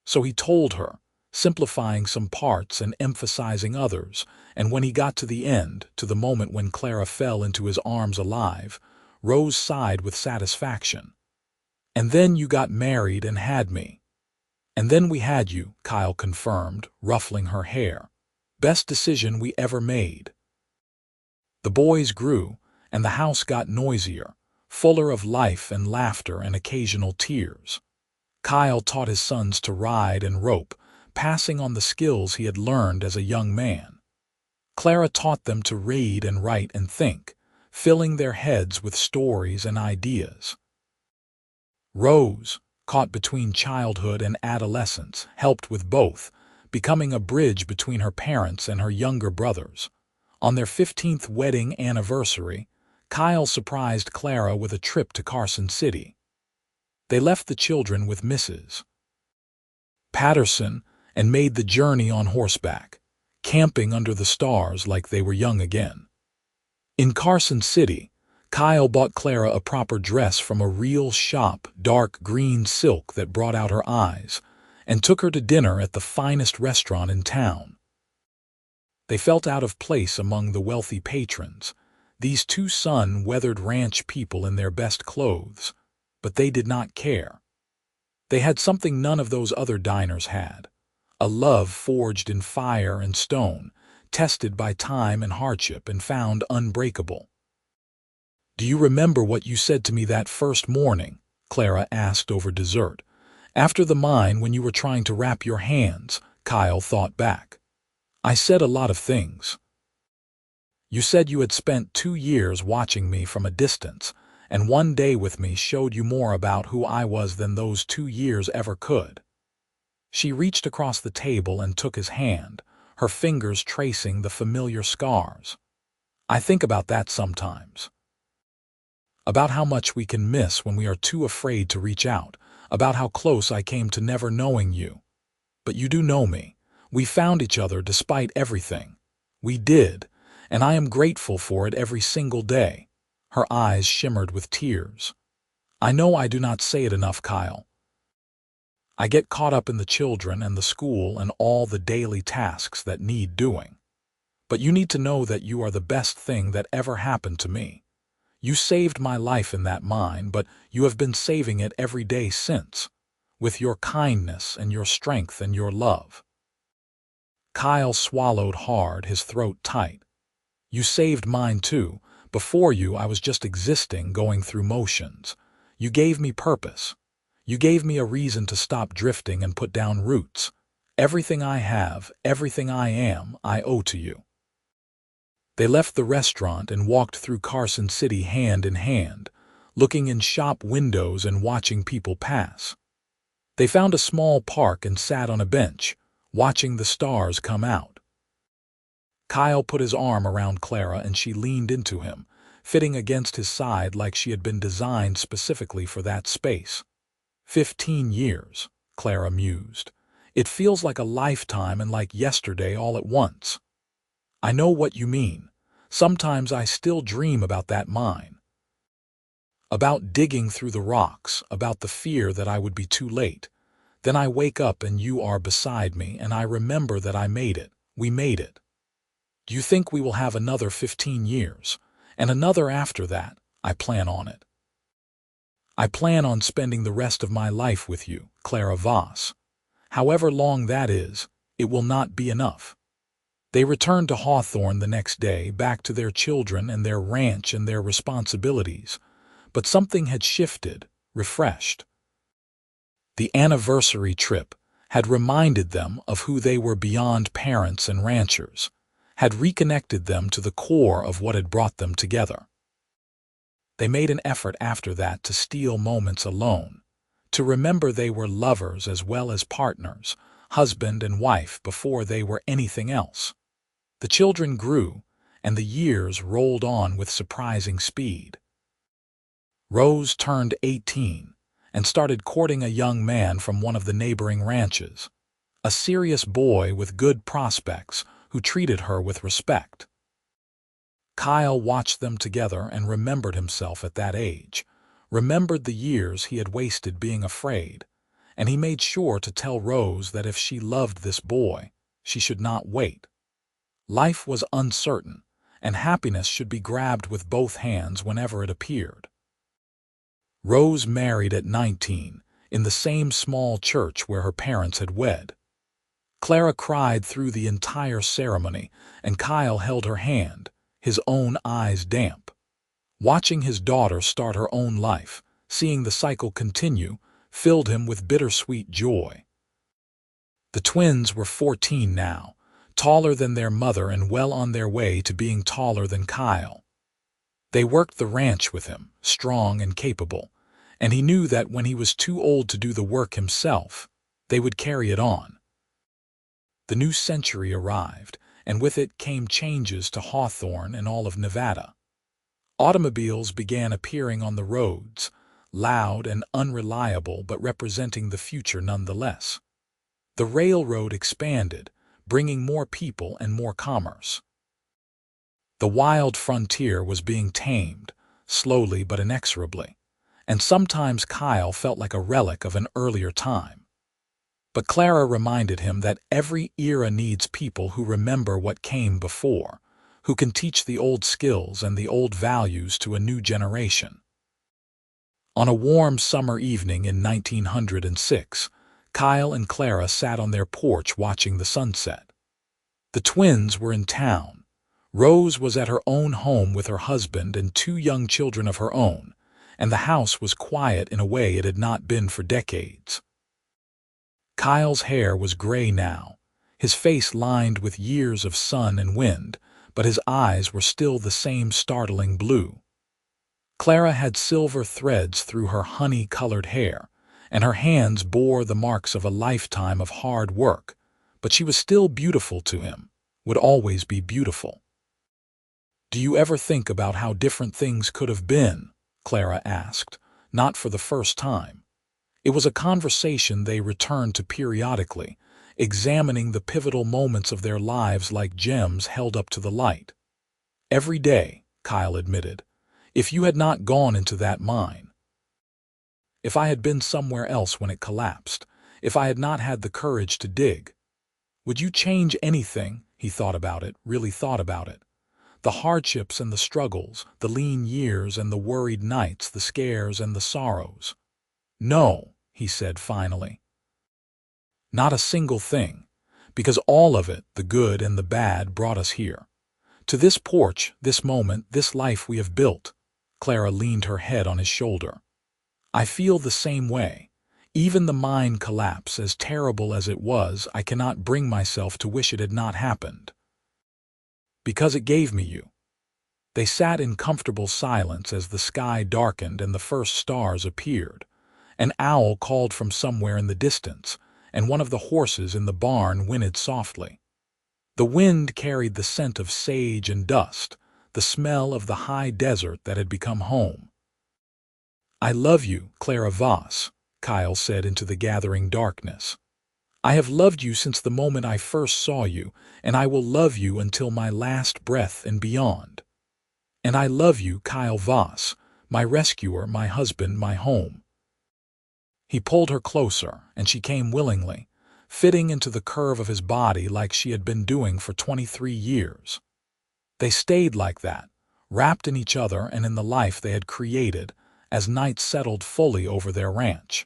So he told her, simplifying some parts and emphasizing others, and when he got to the end, to the moment when Clara fell into his arms alive, Rose sighed with satisfaction. And then you got married and had me. And then we had you, Kyle confirmed, ruffling her hair. Best decision we ever made. The boys grew, and the house got noisier, fuller of life and laughter and occasional tears. Kyle taught his sons to ride and rope, passing on the skills he had learned as a young man. Clara taught them to read and write and think, filling their heads with stories and ideas. Rose, caught between childhood and adolescence, helped with both, becoming a bridge between her parents and her younger brothers. On their 15th wedding anniversary, Kyle surprised Clara with a trip to Carson City. They left the children with Mrs. Patterson and made the journey on horseback, camping under the stars like they were young again. In Carson City, Kyle bought Clara a proper dress from a real shop, dark green silk that brought out her eyes, and took her to dinner at the finest restaurant in town. They felt out of place among the wealthy patrons, these two sun-weathered ranch people in their best clothes, but they did not care. They had something none of those other diners had, a love forged in fire and stone, tested by time and hardship and found unbreakable. "Do you remember what you said to me that first morning?" Clara asked over dessert. "After the mine when you were trying to wrap your hands," Kyle thought back. "I said a lot of things. You said you had spent 2 years watching me from a distance, and one day with me showed you more about who I was than those 2 years ever could." She reached across the table and took his hand, her fingers tracing the familiar scars. "I think about that sometimes. About how much we can miss when we are too afraid to reach out, about how close I came to never knowing you. But you do know me. We found each other despite everything. We did, and I am grateful for it every single day." Her eyes shimmered with tears. "I know I do not say it enough, Kyle. I get caught up in the children and the school and all the daily tasks that need doing. But you need to know that you are the best thing that ever happened to me. You saved my life in that mine, but you have been saving it every day since, with your kindness and your strength and your love." Kyle swallowed hard, his throat tight. "You saved mine too. Before you, I was just existing, going through motions. You gave me purpose. You gave me a reason to stop drifting and put down roots. Everything I have, everything I am, I owe to you." They left the restaurant and walked through Carson City hand in hand, looking in shop windows and watching people pass. They found a small park and sat on a bench, watching the stars come out. Kyle put his arm around Clara and she leaned into him, fitting against his side like she had been designed specifically for that space. 15 years, Clara mused. It feels like a lifetime and like yesterday all at once. "I know what you mean. Sometimes I still dream about that mine. About digging through the rocks, about the fear that I would be too late. Then I wake up and you are beside me and I remember that I made it. We made it. Do you think we will have another 15 years? And another after that? I plan on it." I plan on spending the rest of my life with you, Clara Voss. However long that is, it will not be enough. They returned to Hawthorne the next day, back to their children and their ranch and their responsibilities. But something had shifted, refreshed. The anniversary trip had reminded them of who they were beyond parents and ranchers, had reconnected them to the core of what had brought them together. They made an effort after that to steal moments alone, to remember they were lovers as well as partners, husband and wife before they were anything else. The children grew, and the years rolled on with surprising speed. Rose turned 18 and started courting a young man from one of the neighboring ranches, a serious boy with good prospects who treated her with respect. Kyle watched them together and remembered himself at that age, remembered the years he had wasted being afraid, and he made sure to tell Rose that if she loved this boy, she should not wait. Life was uncertain, and happiness should be grabbed with both hands whenever it appeared. Rose married at 19, in the same small church where her parents had wed. Clara cried through the entire ceremony, and Kyle held her hand, his own eyes damp. Watching his daughter start her own life, seeing the cycle continue, filled him with bittersweet joy. The twins were 14 now, taller than their mother and well on their way to being taller than Kyle. They worked the ranch with him, strong and capable, and he knew that when he was too old to do the work himself, they would carry it on. The new century arrived, and with it came changes to Hawthorne and all of Nevada. Automobiles began appearing on the roads, loud and unreliable but representing the future nonetheless. The railroad expanded, bringing more people and more commerce. The wild frontier was being tamed, slowly but inexorably, and sometimes Kyle felt like a relic of an earlier time. But Clara reminded him that every era needs people who remember what came before, who can teach the old skills and the old values to a new generation. On a warm summer evening in 1906, Kyle and Clara sat on their porch watching the sunset. The twins were in town. Rose was at her own home with her husband and 2 young children of her own, and the house was quiet in a way it had not been for decades. Kyle's hair was gray now, his face lined with years of sun and wind, but his eyes were still the same startling blue. Clara had silver threads through her honey-colored hair, and her hands bore the marks of a lifetime of hard work, but she was still beautiful to him, would always be beautiful. "Do you ever think about how different things could have been?" Clara asked, not for the first time. It was a conversation they returned to periodically, examining the pivotal moments of their lives like gems held up to the light. "Every day," Kyle admitted, "if you had not gone into that mine. If I had been somewhere else when it collapsed, if I had not had the courage to dig. Would you change anything?" He thought about it, really thought about it. The hardships and the struggles, the lean years and the worried nights, the scares and the sorrows. "No," he said finally. "Not a single thing, because all of it, the good and the bad, brought us here. To this porch, this moment, this life we have built." Clara leaned her head on his shoulder. "I feel the same way. Even the mine collapse, as terrible as it was, I cannot bring myself to wish it had not happened. Because it gave me you." They sat in comfortable silence as the sky darkened and the first stars appeared. An owl called from somewhere in the distance, and one of the horses in the barn whinnied softly. The wind carried the scent of sage and dust, the smell of the high desert that had become home. "I love you, Clara Voss," Kyle said into the gathering darkness. "I have loved you since the moment I first saw you, and I will love you until my last breath and beyond. And I love you, Kyle Voss, my rescuer, my husband, my home." He pulled her closer, and she came willingly, fitting into the curve of his body like she had been doing for 23 years. They stayed like that, wrapped in each other and in the life they had created, as night settled fully over their ranch.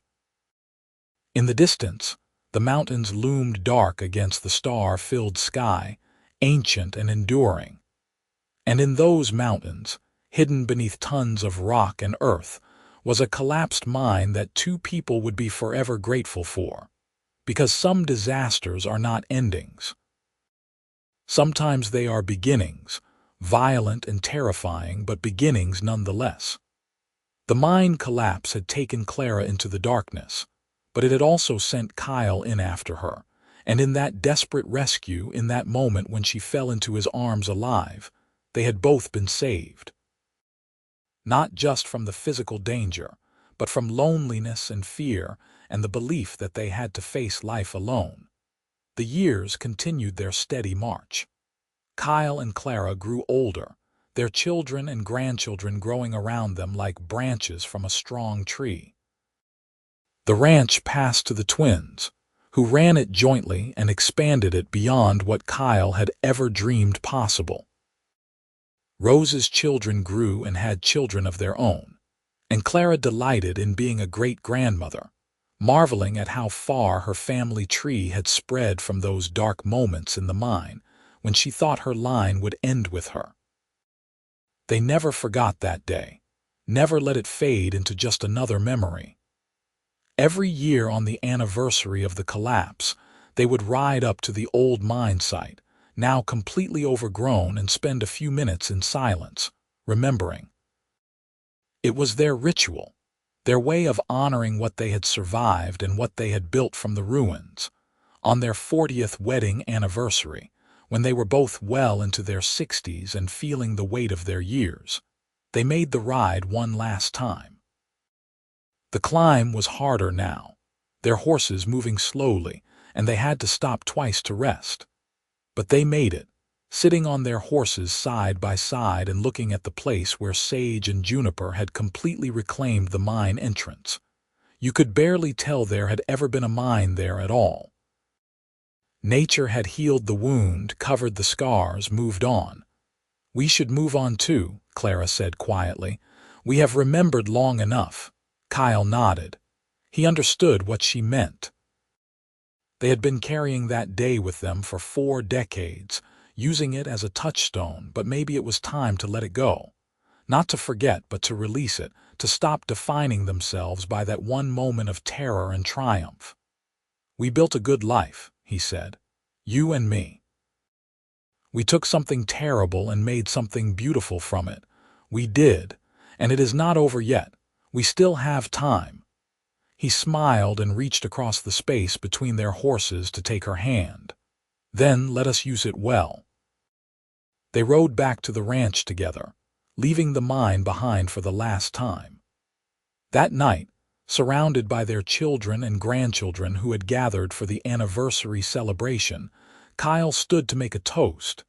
In the distance, the mountains loomed dark against the star-filled sky, ancient and enduring. And in those mountains, hidden beneath tons of rock and earth, was a collapsed mine that two people would be forever grateful for. Because some disasters are not endings. Sometimes they are beginnings, violent and terrifying, but beginnings nonetheless. The mine collapse had taken Clara into the darkness, but it had also sent Kyle in after her, and in that desperate rescue, in that moment when she fell into his arms alive, they had both been saved. Not just from the physical danger, but from loneliness and fear and the belief that they had to face life alone. The years continued their steady march. Kyle and Clara grew older, their children and grandchildren growing around them like branches from a strong tree. The ranch passed to the twins, who ran it jointly and expanded it beyond what Kyle had ever dreamed possible. Rose's children grew and had children of their own, and Clara delighted in being a great-grandmother, marveling at how far her family tree had spread from those dark moments in the mine when she thought her line would end with her. They never forgot that day, never let it fade into just another memory. Every year on the anniversary of the collapse, they would ride up to the old mine site, now completely overgrown, and spend a few minutes in silence, remembering. It was their ritual, their way of honoring what they had survived and what they had built from the ruins. On their 40th wedding anniversary, when they were both well into their 60s and feeling the weight of their years, they made the ride one last time. The climb was harder now, their horses moving slowly, and they had to stop twice to rest. But they made it, sitting on their horses side by side and looking at the place where sage and juniper had completely reclaimed the mine entrance. You could barely tell there had ever been a mine there at all. Nature had healed the wound, covered the scars, moved on. "We should move on too," Clara said quietly. "We have remembered long enough." Kyle nodded. He understood what she meant. They had been carrying that day with them for 4 decades, using it as a touchstone, but maybe it was time to let it go. Not to forget, but to release it, to stop defining themselves by that one moment of terror and triumph. "We built a good life," he said. "You and me. We took something terrible and made something beautiful from it. We did, and it is not over yet. We still have time." He smiled and reached across the space between their horses to take her hand. "Then let us use it well." They rode back to the ranch together, leaving the mine behind for the last time. That night, surrounded by their children and grandchildren who had gathered for the anniversary celebration, Kyle stood to make a toast.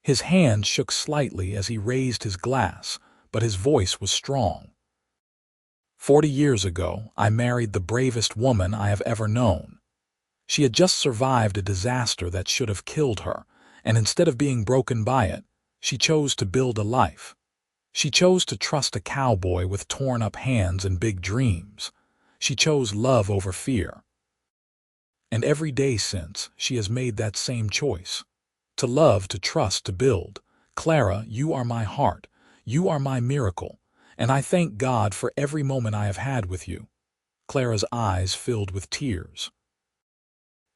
His hand shook slightly as he raised his glass, but his voice was strong. 40 years ago, I married the bravest woman I have ever known. She had just survived a disaster that should have killed her, and instead of being broken by it, she chose to build a life. She chose to trust a cowboy with torn-up hands and big dreams. She chose love over fear. And every day since, she has made that same choice. To love, to trust, to build. Clara, you are my heart. You are my miracle. And I thank God for every moment I have had with you." Clara's eyes filled with tears.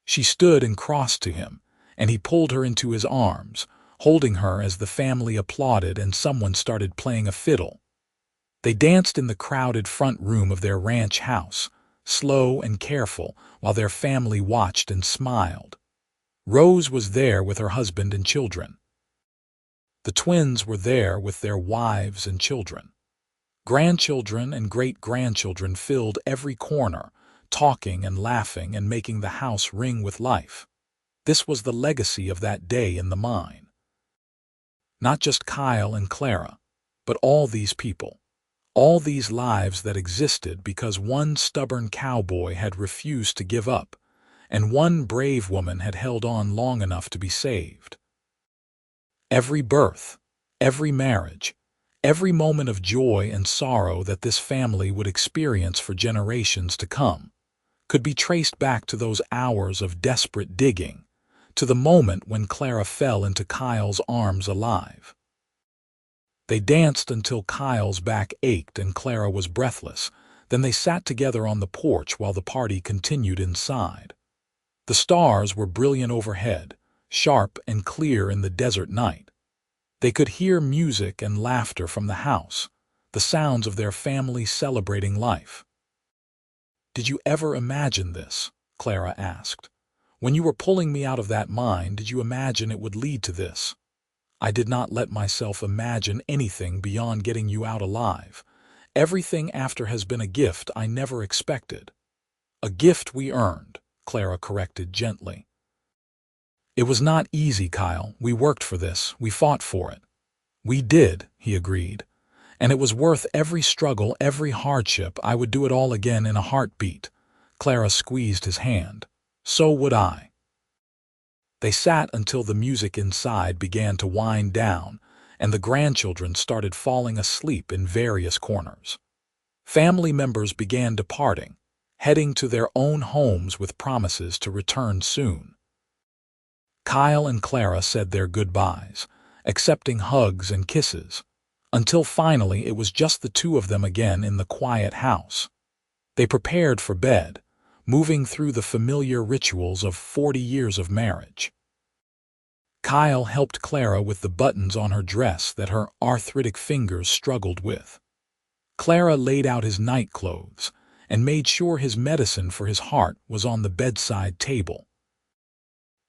She stood and crossed to him, and he pulled her into his arms, holding her as the family applauded and someone started playing a fiddle. They danced in the crowded front room of their ranch house, slow and careful, while their family watched and smiled. Rose was there with her husband and children. The twins were there with their wives and children. Grandchildren and great-grandchildren filled every corner, talking and laughing and making the house ring with life. This was the legacy of that day in the mine. Not just Kyle and Clara, but all these people, all these lives that existed because one stubborn cowboy had refused to give up, and one brave woman had held on long enough to be saved. Every birth, every marriage, Every moment of joy and sorrow that this family would experience for generations to come could be traced back to those hours of desperate digging, to the moment when Clara fell into Kyle's arms alive. They danced until Kyle's back ached and Clara was breathless. Then they sat together on the porch while the party continued inside. The stars were brilliant overhead, sharp and clear in the desert night. They could hear music and laughter from the house, the sounds of their family celebrating life. "Did you ever imagine this?" Clara asked. "When you were pulling me out of that mine, did you imagine it would lead to this?" "I did not let myself imagine anything beyond getting you out alive. Everything after has been a gift I never expected." "A gift we earned," Clara corrected gently. "It was not easy, Kyle. We worked for this. We fought for it." "We did," he agreed. "And it was worth every struggle, every hardship. I would do it all again in a heartbeat." Clara squeezed his hand. "So would I." They sat until the music inside began to wind down, and the grandchildren started falling asleep in various corners. Family members began departing, heading to their own homes with promises to return soon. Kyle and Clara said their goodbyes, accepting hugs and kisses, until finally it was just the two of them again in the quiet house. They prepared for bed, moving through the familiar rituals of 40 years of marriage. Kyle helped Clara with the buttons on her dress that her arthritic fingers struggled with. Clara laid out his nightclothes and made sure his medicine for his heart was on the bedside table.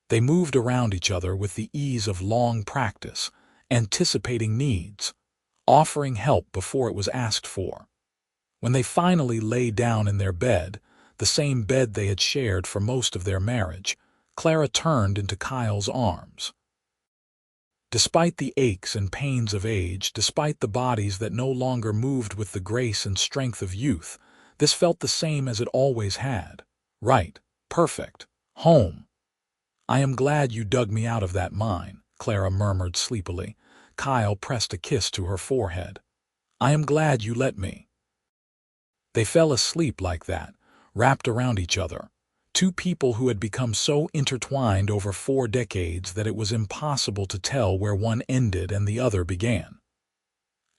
They moved around each other with the ease of long practice, anticipating needs, offering help before it was asked for. When they finally lay down in their bed, the same bed they had shared for most of their marriage, Clara turned into Kyle's arms. Despite the aches and pains of age, despite the bodies that no longer moved with the grace and strength of youth, this felt the same as it always had. Right, perfect, home. "I am glad you dug me out of that mine," Clara murmured sleepily. Kyle pressed a kiss to her forehead. "I am glad you let me." They fell asleep like that, wrapped around each other, two people who had become so intertwined over 4 decades that it was impossible to tell where one ended and the other began.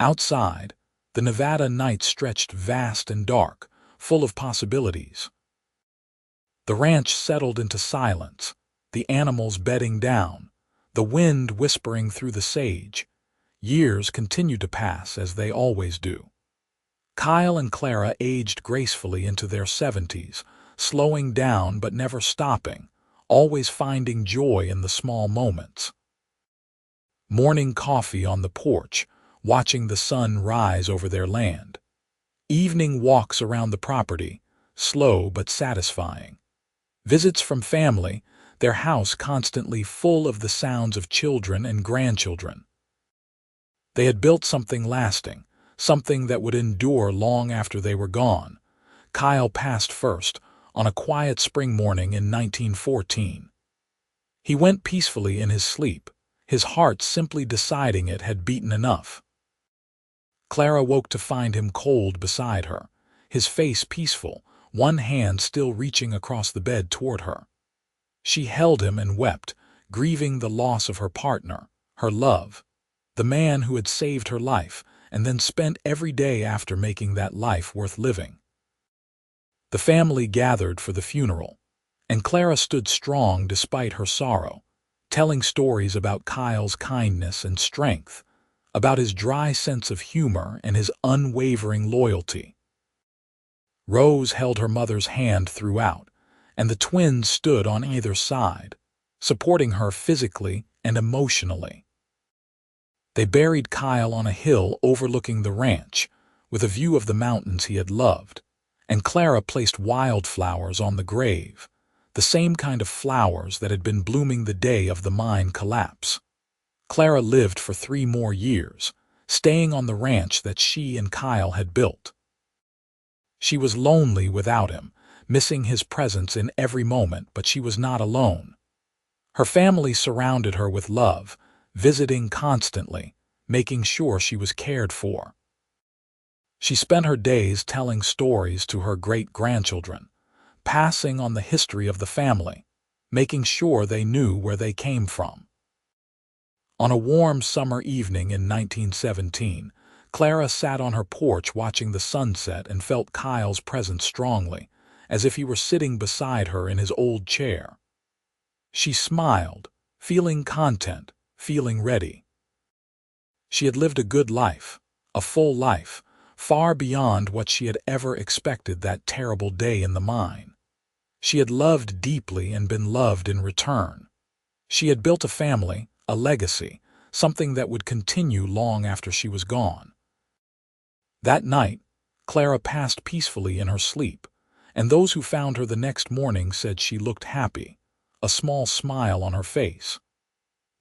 Outside, the Nevada night stretched vast and dark, full of possibilities. The ranch settled into silence, the animals bedding down, the wind whispering through the sage. Years continued to pass as they always do. Kyle and Clara aged gracefully into their 70s, slowing down but never stopping, always finding joy in the small moments. Morning coffee on the porch, watching the sun rise over their land. Evening walks around the property, slow but satisfying. Visits from family, their house constantly full of the sounds of children and grandchildren. They had built something lasting, something that would endure long after they were gone. Kyle passed first, on a quiet spring morning in 1914. He went peacefully in his sleep, his heart simply deciding it had beaten enough. Clara woke to find him cold beside her, his face peaceful, one hand still reaching across the bed toward her. She held him and wept, grieving the loss of her partner, her love, the man who had saved her life and then spent every day after making that life worth living. The family gathered for the funeral, and Clara stood strong despite her sorrow, telling stories about Kyle's kindness and strength, about his dry sense of humor and his unwavering loyalty. Rose held her mother's hand throughout, and the twins stood on either side, supporting her physically and emotionally. They buried Kyle on a hill overlooking the ranch, with a view of the mountains he had loved, and Clara placed wildflowers on the grave, the same kind of flowers that had been blooming the day of the mine collapse. Clara lived for 3 more years, staying on the ranch that she and Kyle had built. She was lonely without him, missing his presence in every moment, but she was not alone. Her family surrounded her with love, visiting constantly, making sure she was cared for. She spent her days telling stories to her great-grandchildren, passing on the history of the family, making sure they knew where they came from. On a warm summer evening in 1917, Clara sat on her porch watching the sunset and felt Kyle's presence strongly, as if he were sitting beside her in his old chair. She smiled, feeling content, feeling ready. She had lived a good life, a full life, far beyond what she had ever expected that terrible day in the mine. She had loved deeply and been loved in return. She had built a family, a legacy, something that would continue long after she was gone. That night, Clara passed peacefully in her sleep, and those who found her the next morning said she looked happy, a small smile on her face.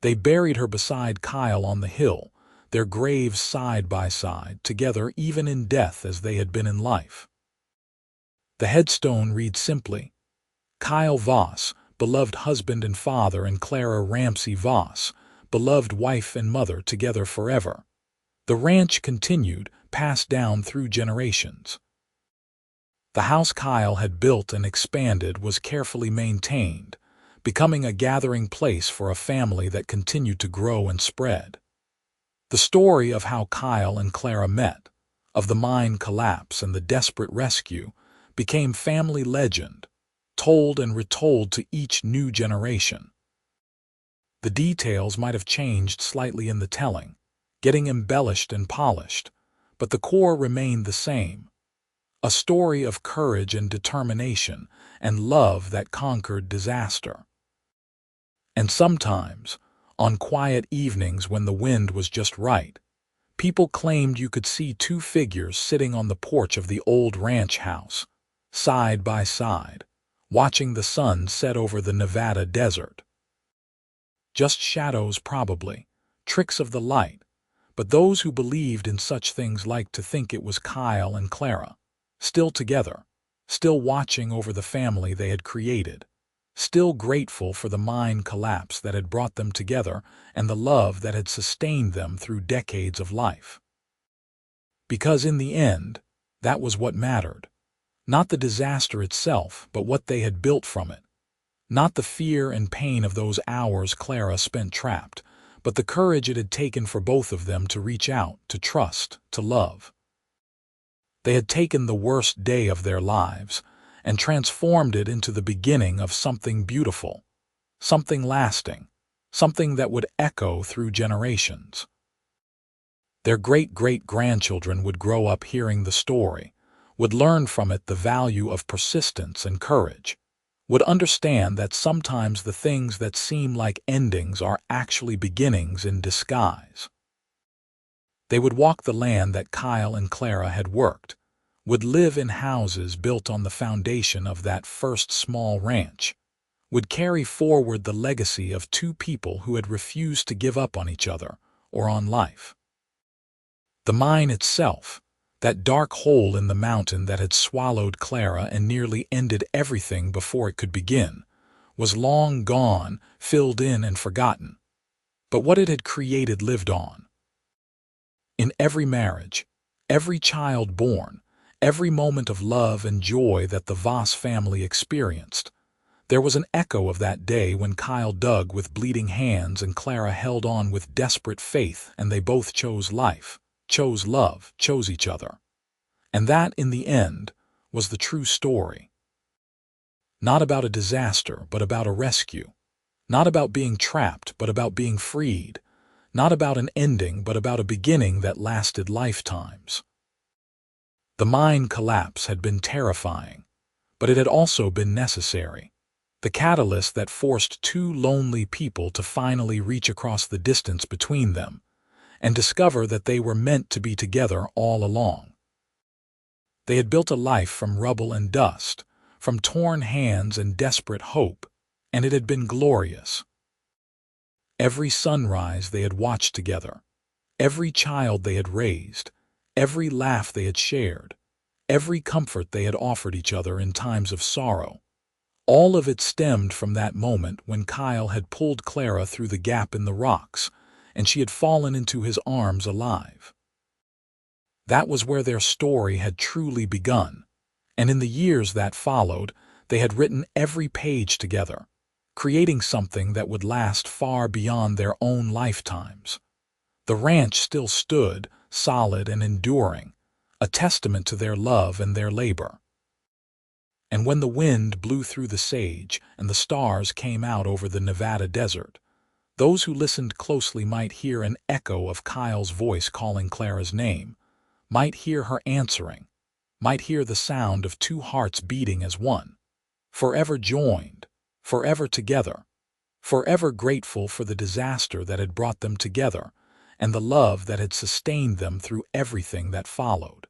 They buried her beside Kyle on the hill, their graves side by side, together even in death as they had been in life. The headstone reads simply, Kyle Voss, beloved husband and father, and Clara Ramsey Voss, beloved wife and mother, together forever. The ranch continued, passed down through generations. The house Kyle had built and expanded was carefully maintained, becoming a gathering place for a family that continued to grow and spread. The story of how Kyle and Clara met, of the mine collapse and the desperate rescue, became family legend, told and retold to each new generation. The details might have changed slightly in the telling, getting embellished and polished, but the core remained the same. A story of courage and determination and love that conquered disaster. And sometimes, on quiet evenings when the wind was just right, people claimed you could see two figures sitting on the porch of the old ranch house, side by side, watching the sun set over the Nevada desert. Just shadows probably, tricks of the light, but those who believed in such things liked to think it was Kyle and Clara, still together, still watching over the family they had created, still grateful for the mine collapse that had brought them together and the love that had sustained them through decades of life. Because in the end, that was what mattered. Not the disaster itself, but what they had built from it. Not the fear and pain of those hours Clara spent trapped, but the courage it had taken for both of them to reach out, to trust, to love. They had taken the worst day of their lives and transformed it into the beginning of something beautiful, something lasting, something that would echo through generations. Their great-great-grandchildren would grow up hearing the story, would learn from it the value of persistence and courage, would understand that sometimes the things that seem like endings are actually beginnings in disguise. They would walk the land that Kyle and Clara had worked, would live in houses built on the foundation of that first small ranch, would carry forward the legacy of two people who had refused to give up on each other or on life. The mine itself, that dark hole in the mountain that had swallowed Clara and nearly ended everything before it could begin, was long gone, filled in and forgotten. But what it had created lived on. In every marriage, every child born, every moment of love and joy that the Voss family experienced, there was an echo of that day when Kyle dug with bleeding hands and Clara held on with desperate faith, and they both chose life, chose love, chose each other. And that, in the end, was the true story. Not about a disaster, but about a rescue. Not about being trapped, but about being freed. Not about an ending, but about a beginning that lasted lifetimes. The mine collapse had been terrifying, but it had also been necessary. The catalyst that forced two lonely people to finally reach across the distance between them and discover that they were meant to be together all along. They had built a life from rubble and dust, from torn hands and desperate hope, and it had been glorious. Every sunrise they had watched together, every child they had raised, every laugh they had shared, every comfort they had offered each other in times of sorrow, all of it stemmed from that moment when Kyle had pulled Clara through the gap in the rocks and she had fallen into his arms alive. That was where their story had truly begun, and in the years that followed, they had written every page together, creating something that would last far beyond their own lifetimes. The ranch still stood, solid and enduring, a testament to their love and their labor. And when the wind blew through the sage and the stars came out over the Nevada desert, those who listened closely might hear an echo of Kyle's voice calling Clara's name, might hear her answering, might hear the sound of two hearts beating as one, forever joined, forever together, forever grateful for the disaster that had brought them together and the love that had sustained them through everything that followed.